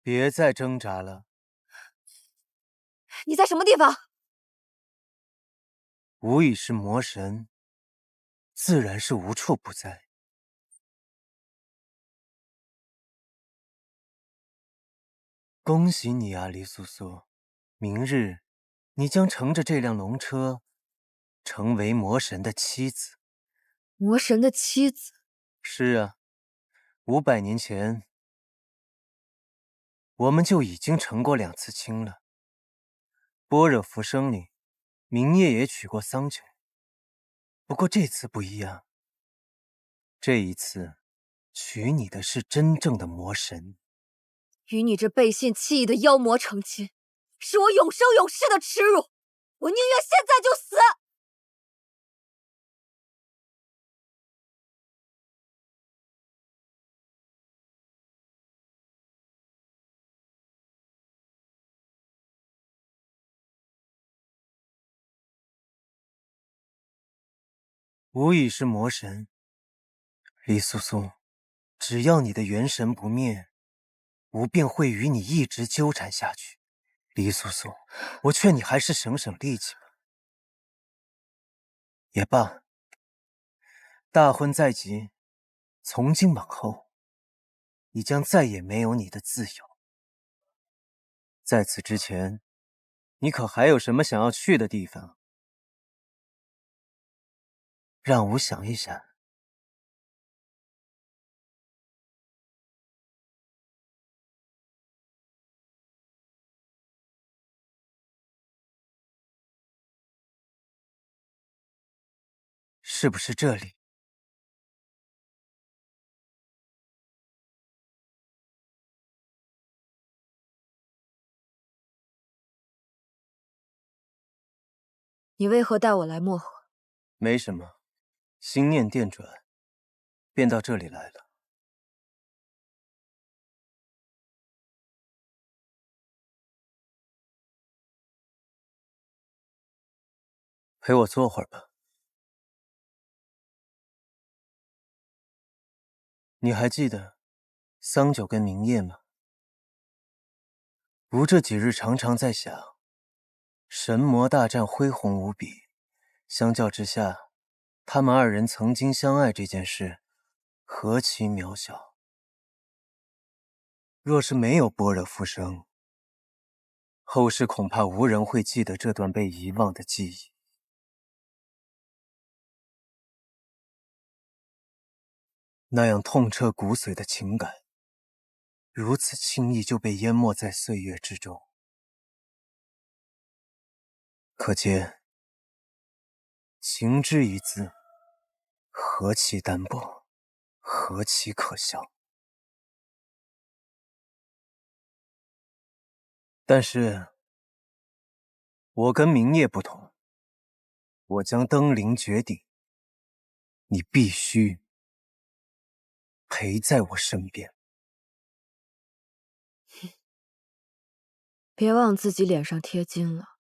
别再挣扎了。
你在什么地方？
吾已是魔神，自然是无处不在。恭喜你啊，黎素素！明日，你将乘着这辆龙车，成为魔神的妻子。
魔神的妻子？
是啊，500年前，我们就已经成过2次亲了。般若浮生里，明夜也娶过桑九。不过这次不一样，这一次，娶你的是真正的魔神。
与你这背信弃义的妖魔成亲，是我永生永世的耻辱！我宁愿现在就死！
吾已是魔神，黎素素，只要你的元神不灭，吾便会与你一直纠缠下去。黎素素，我劝你还是省省力气吧。也罢，大婚在即，从今往后，你将再也没有你的自由。在此之前，你可还有什么想要去的地方？让吾想一想。是不是这里？
你为何带我来漠河？
没什么，心念电转，便到这里来了。陪我坐会儿吧。你还记得桑九跟明夜吗？吾这几日常常在想，神魔大战恢宏无比，相较之下，他们二人曾经相爱这件事，何其渺小。若是没有般若浮生，后世恐怕无人会记得这段被遗忘的记忆。那样痛彻骨髓的情感，如此轻易就被淹没在岁月之中。可见，情之一字，何其单薄，何其可笑。但是，我跟明夜不同，我将登临绝顶，你必须陪在我身边。
别忘自己脸上贴金了。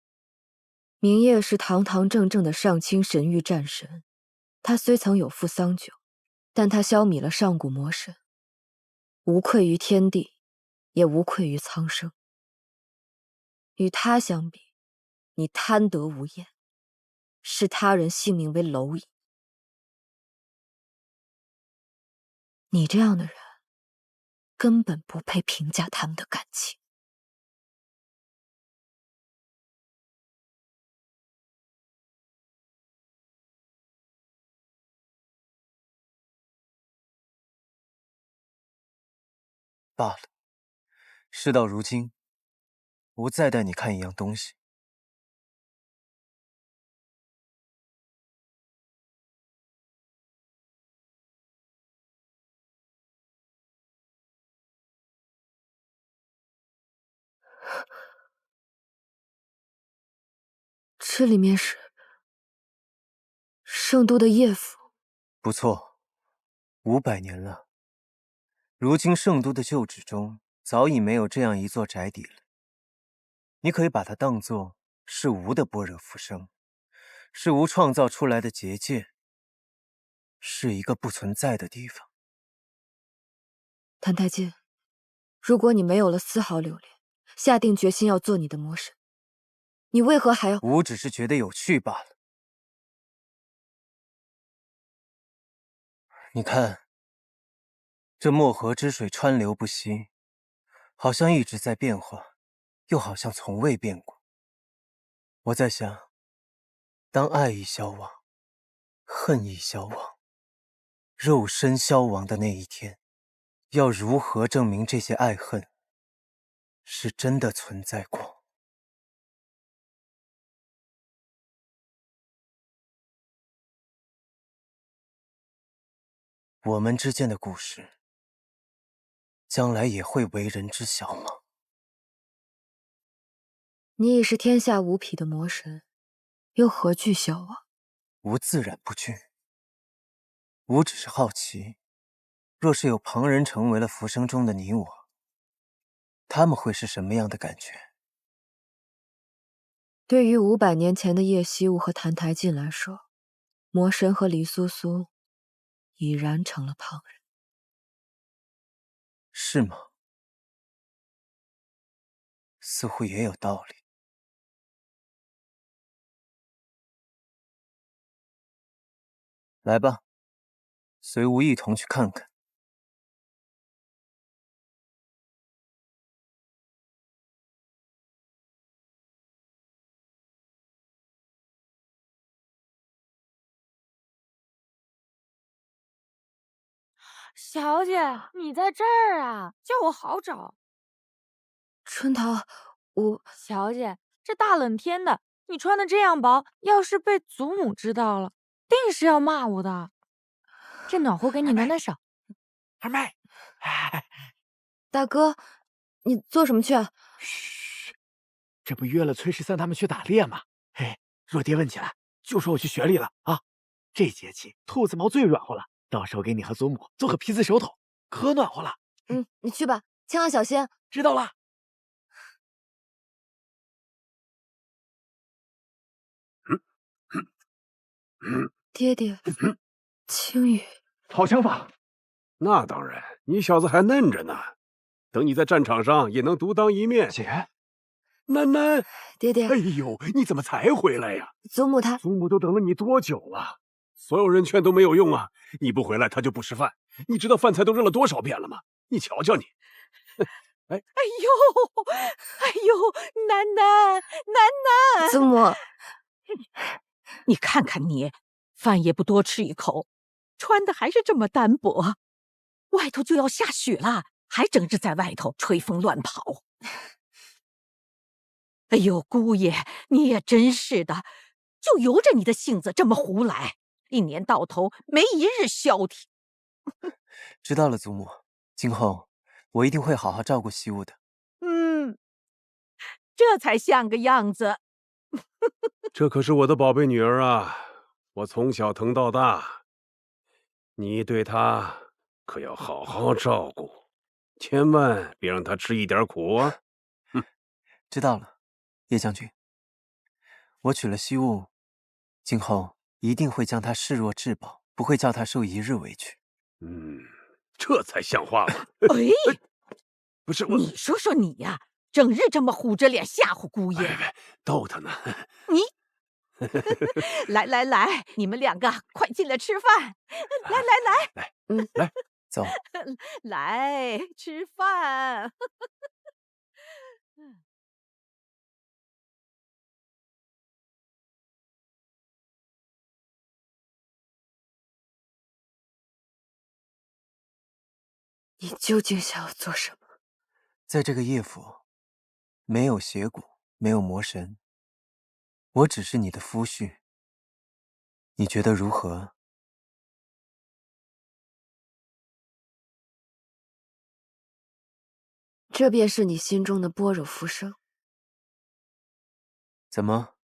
明夜是堂堂正正的上清神域战神，他虽曾有负桑九，但他消弭了上古魔神，无愧于天地，也无愧于苍生。与他相比，你贪得无厌，视他人性命为蝼蚁。你这样的人，根本不配评价他们的感情。
罢了，事到如今，吾再带你看一样东西。
这里面是圣都的夜府。
不错，500年了。如今圣都的旧址中早已没有这样一座宅邸了。你可以把它当作是吾的般若浮生，是吾创造出来的结界，是一个不存在的地方。
谭太监，如果你没有了丝毫留恋，下定决心要做你的魔神，你为何还要……
吾只是觉得有趣罢了。你看，这漠河之水川流不息，好像一直在变化，又好像从未变过。我在想，当爱意消亡，恨意消亡，肉身消亡的那一天，要如何证明这些爱恨是真的存在过？我们之间的故事，将来也会为人知晓吗？
你已是天下无匹的魔神，又何惧消亡？
吾自然不惧。吾只是好奇，若是有旁人成为了浮生中的你我，他们会是什么样的感觉？
对于500年前的叶希雾和谭台烬来说，魔神和黎苏苏已然成了旁人。
是吗？似乎也有道理。来吧，随吾一同去看看。
小姐，你在这儿啊？叫我好找。春桃，小姐，这大冷天的，你穿的这样薄，要是被祖母知道了，定是要骂我的。这暖和给你暖暖手。
二妹，
大哥，你做什么去啊？
嘘，这不约了崔十三他们去打猎吗？嘿，若爹问起来，就说我去学历了啊。这节气兔子毛最软和了，到时候给你和祖母做个皮子手头，可暖和了。
你去吧，千万小心。
知道了。
爹爹，青羽，
好想法。
那当然，你小子还嫩着呢，等你在战场上也能独当一面。
姐，
楠楠，
爹爹，
哎呦，你怎么才回来呀？
祖母她，
祖母都等了你多久了？所有人劝都没有用啊！你不回来，她就不吃饭。你知道饭菜都热了多少遍了吗？你瞧瞧你，
哎呦，楠楠，
祖母，
你看看你，饭也不多吃一口，穿的还是这么单薄。外头就要下雪了，还整日在外头吹风乱跑。哎呦，姑爷，你也真是的，就由着你的性子这么胡来，一年到头没一日消停。
知道了，祖母，今后我一定会好好照顾惜物的。
这才像个样子。
这可是我的宝贝女儿啊，我从小疼到大，你对她可要好好照顾，千万别让她吃一点苦啊！
知道了，叶将军，我娶了惜物，今后一定会将她视若至宝，不会叫她受一日委屈。
这才像话吧？
哎，
不是我，
你说说你呀，整日这么虎着脸吓唬姑爷，
逗他呢。
你来，你们两个快进来吃饭。
来，
走，
来吃饭。
你究竟想要做什么？
在这个夜府，没有邪蛊，没有魔神，我只是你的夫婿，你觉得如何？
这便是你心中的般若浮生？
怎么？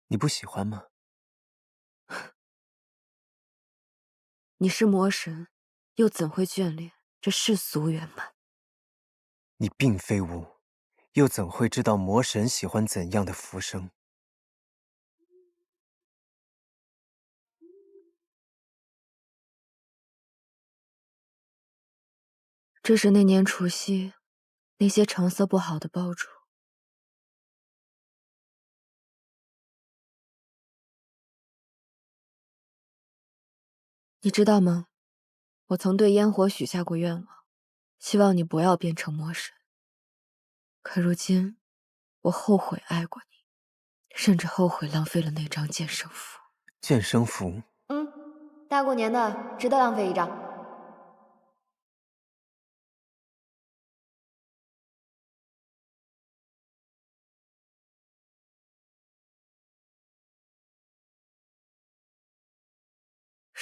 你不喜欢吗？
你是魔神，又怎会眷恋这世俗圆满？
你并非巫，又怎会知道魔神喜欢怎样的浮生？
这是那年除夕，那些成色不好的爆竹。你知道吗？我曾对烟火许下过愿望，希望你不要变成魔神。可如今，我后悔爱过你，甚至后悔浪费了那张剑生符。
剑生符？
大过年的，值得浪费一张。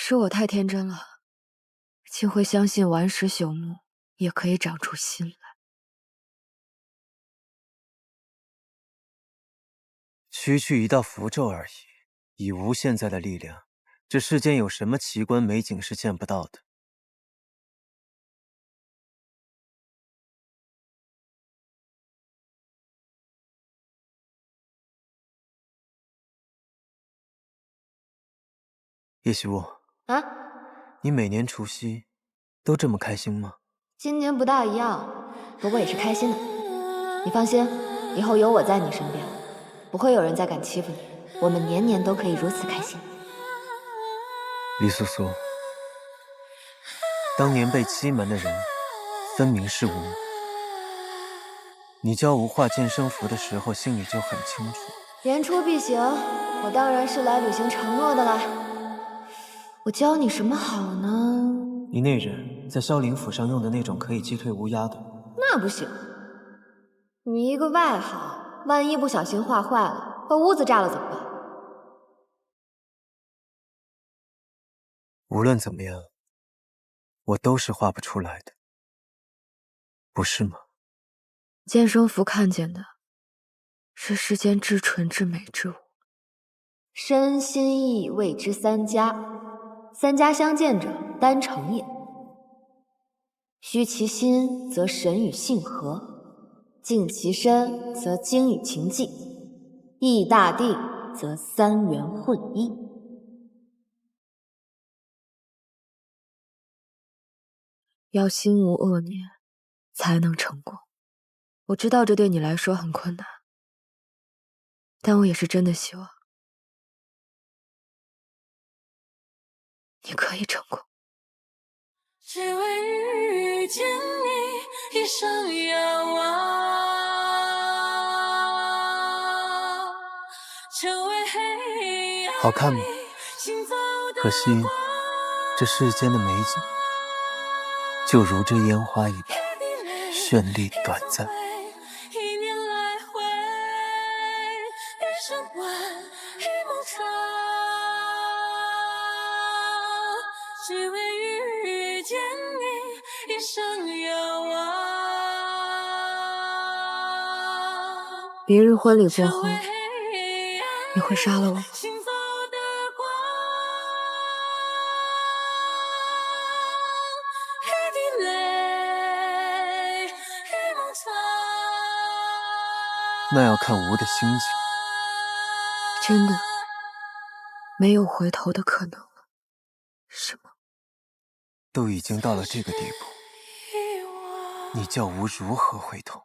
是我太天真了，竟会相信顽石朽木也可以长出心来。
区区一道符咒而已，以无现在的力量，这世间有什么奇观美景是见不到的？叶惜物
啊，
你每年除夕都这么开心吗？
今年不大一样，不过也是开心的。你放心，以后有我在你身边，不会有人再敢欺负你。我们年年都可以如此开心。
李素素，当年被欺瞒的人，分明是吾。你教吾画剑生符的时候，心里就很清楚。
言出必行，我当然是来履行承诺的啦。我教你什么好呢？
你那人在萧灵府上用的那种可以击退乌鸦的。
那不行，你一个外行，万一不小心画坏了，把屋子炸了怎么办？
无论怎么样，我都是画不出来的，不是吗？
剑生符看见的是世间至纯至美之物，身心意谓之三家，三家相见者，单成也。虚其心，则神与性合；静其身，则精与情济；意大定，则三元混一。要心无恶念，才能成功。我知道这对你来说很困难，但我也是真的希望你可以成功。
只为遇见你，一生遥望。
好看吗？可惜，这世间的美景，就如这烟花一般，绚丽短暂。
一年来回，一生问，一梦长。只为遇见你，一生遥望。
明日婚礼过后，你会杀了我吗？
那要看吾的心情。
真的没有回头的可能了，是吗？
都已经到了这个地步，你叫吾如何回头？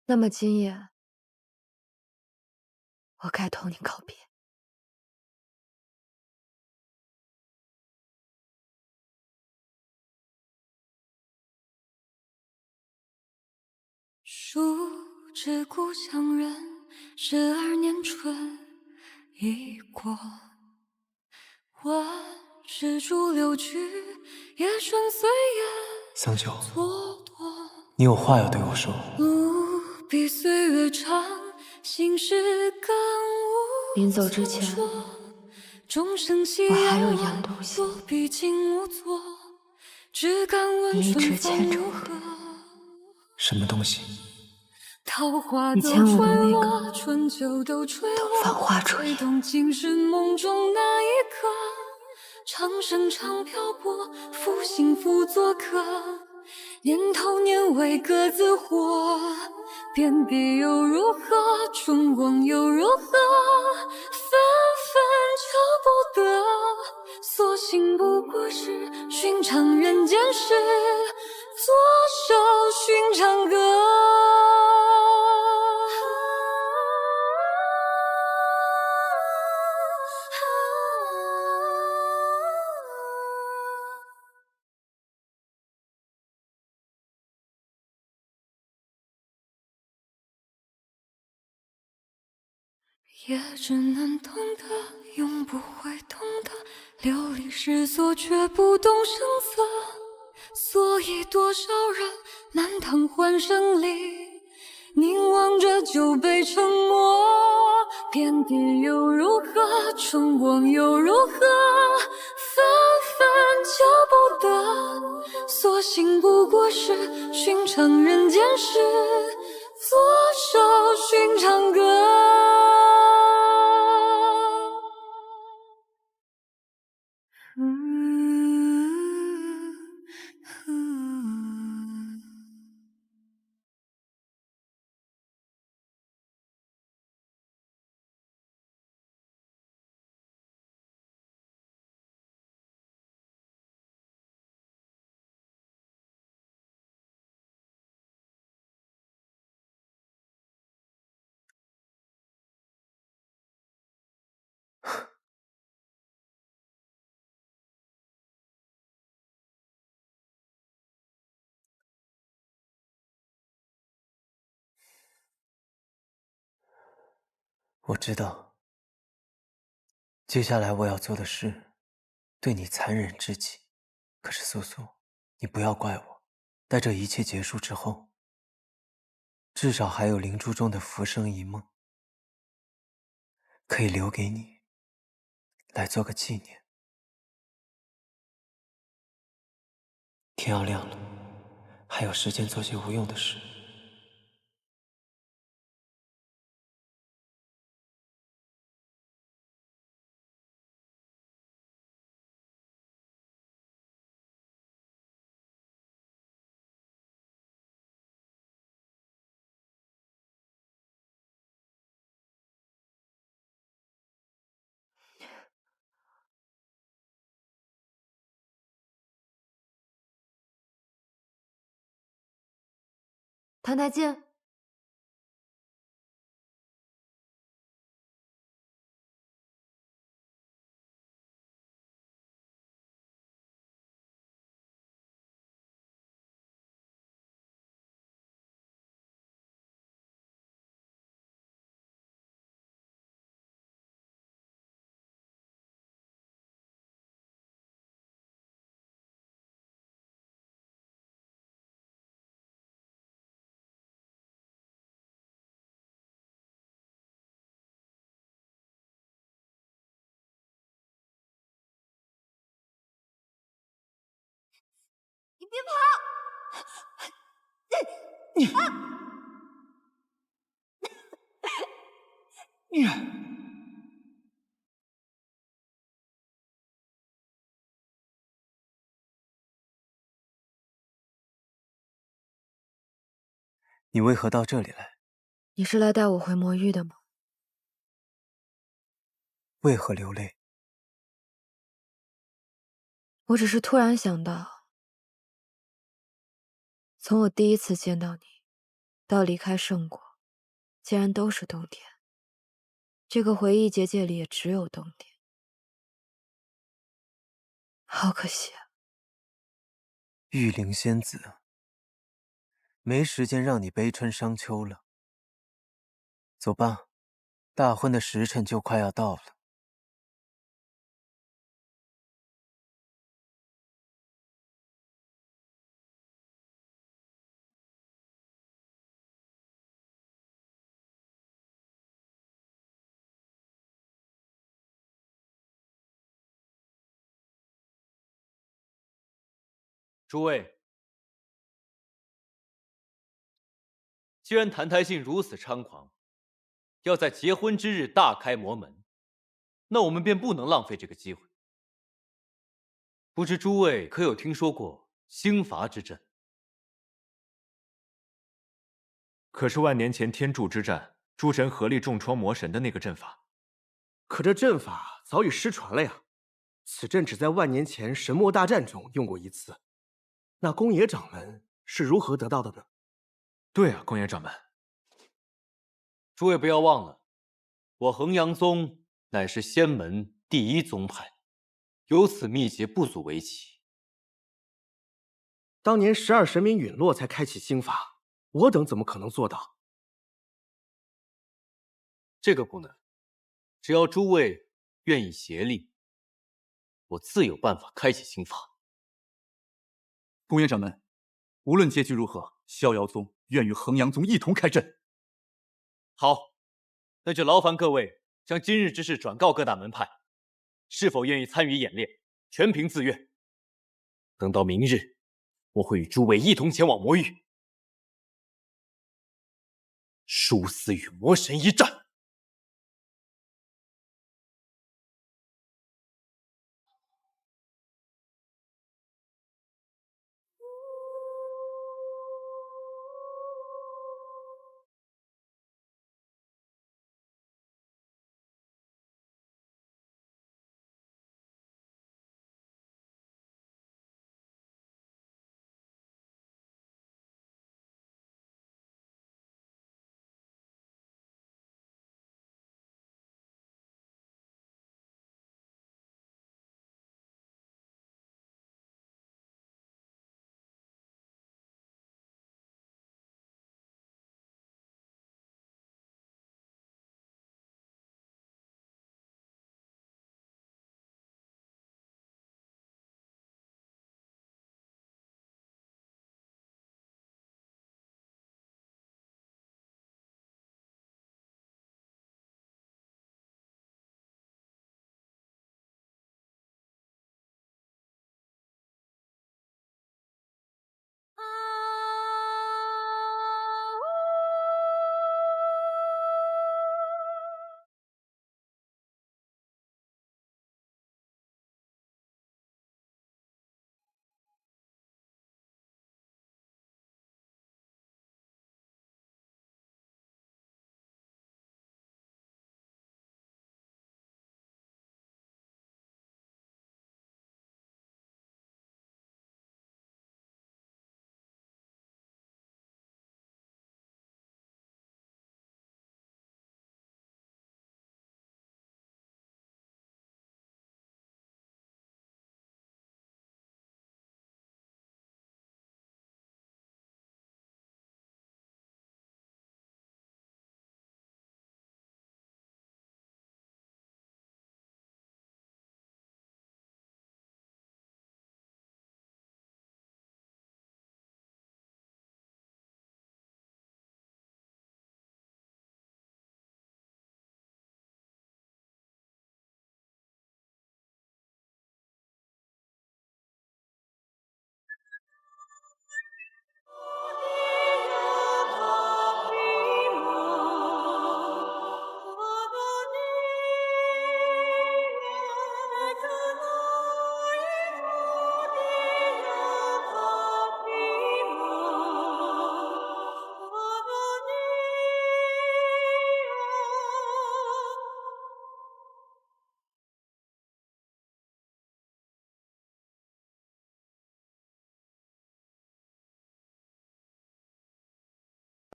那么今夜，我该同你告别。
树知故乡人，12年春已过。万事逐流去，也顺岁月
桑九，
蹉跎。
你有话要对我说。
路比岁月长，心事更无。
临走之前，我还有一样东西，你一直牵着我。
什么东西？
你牵我的那个等繁花烛夜。
长生长漂泊，负幸福做客。年头年尾各自活，遍地又如何？春光又如何？纷纷求不得，所幸不过是寻常人间事，左手寻常歌。也只能懂得，永不会懂得，流离失所却不懂声色，所以多少人难腾欢声里，凝望着酒杯沉默，遍地又如何，春光又如何，纷纷求不得，所幸不过是寻常人间事，左手寻常歌。
我知道，接下来我要做的事，对你残忍至极。可是素素，你不要怪我。待这一切结束之后，至少还有灵珠中的浮生一梦，可以留给你，来做个纪念。天要亮了，还有时间做些无用的事。
谭台烬，
你别跑！
你为何到这里来？
你是来带我回魔域的吗？
为何流泪？
我只是突然想到，从我第一次见到你，到离开圣国，竟然都是冬天。这个回忆结界里也只有冬天，好可惜啊！
玉灵仙子，没时间让你悲春伤秋了。走吧，大婚的时辰就快要到了。
诸位，既然谭台烬如此猖狂，要在结婚之日大开魔门，那我们便不能浪费这个机会。不知诸位可有听说过兴伐之阵？
可是万年前天柱之战，诸神合力重创魔神的那个阵法。
可这阵法早已失传了呀！此阵只在万年前神魔大战中用过一次。那宫野掌门是如何得到的呢？
对啊，宫野掌门，
诸位不要忘了，我衡阳宗乃是仙门第一宗派，有此秘诀不足为奇。
当年12神明陨落才开启兴法，我等怎么可能做到？
这个不能，只要诸位愿意协力，我自有办法开启兴法。
宫野掌门，无论结局如何，逍遥宗愿与衡阳宗一同开阵。
好，那就劳烦各位将今日之事转告各大门派，是否愿意参与演练，全凭自愿。等到明日，我会与诸位一同前往魔域，殊死与魔神一战。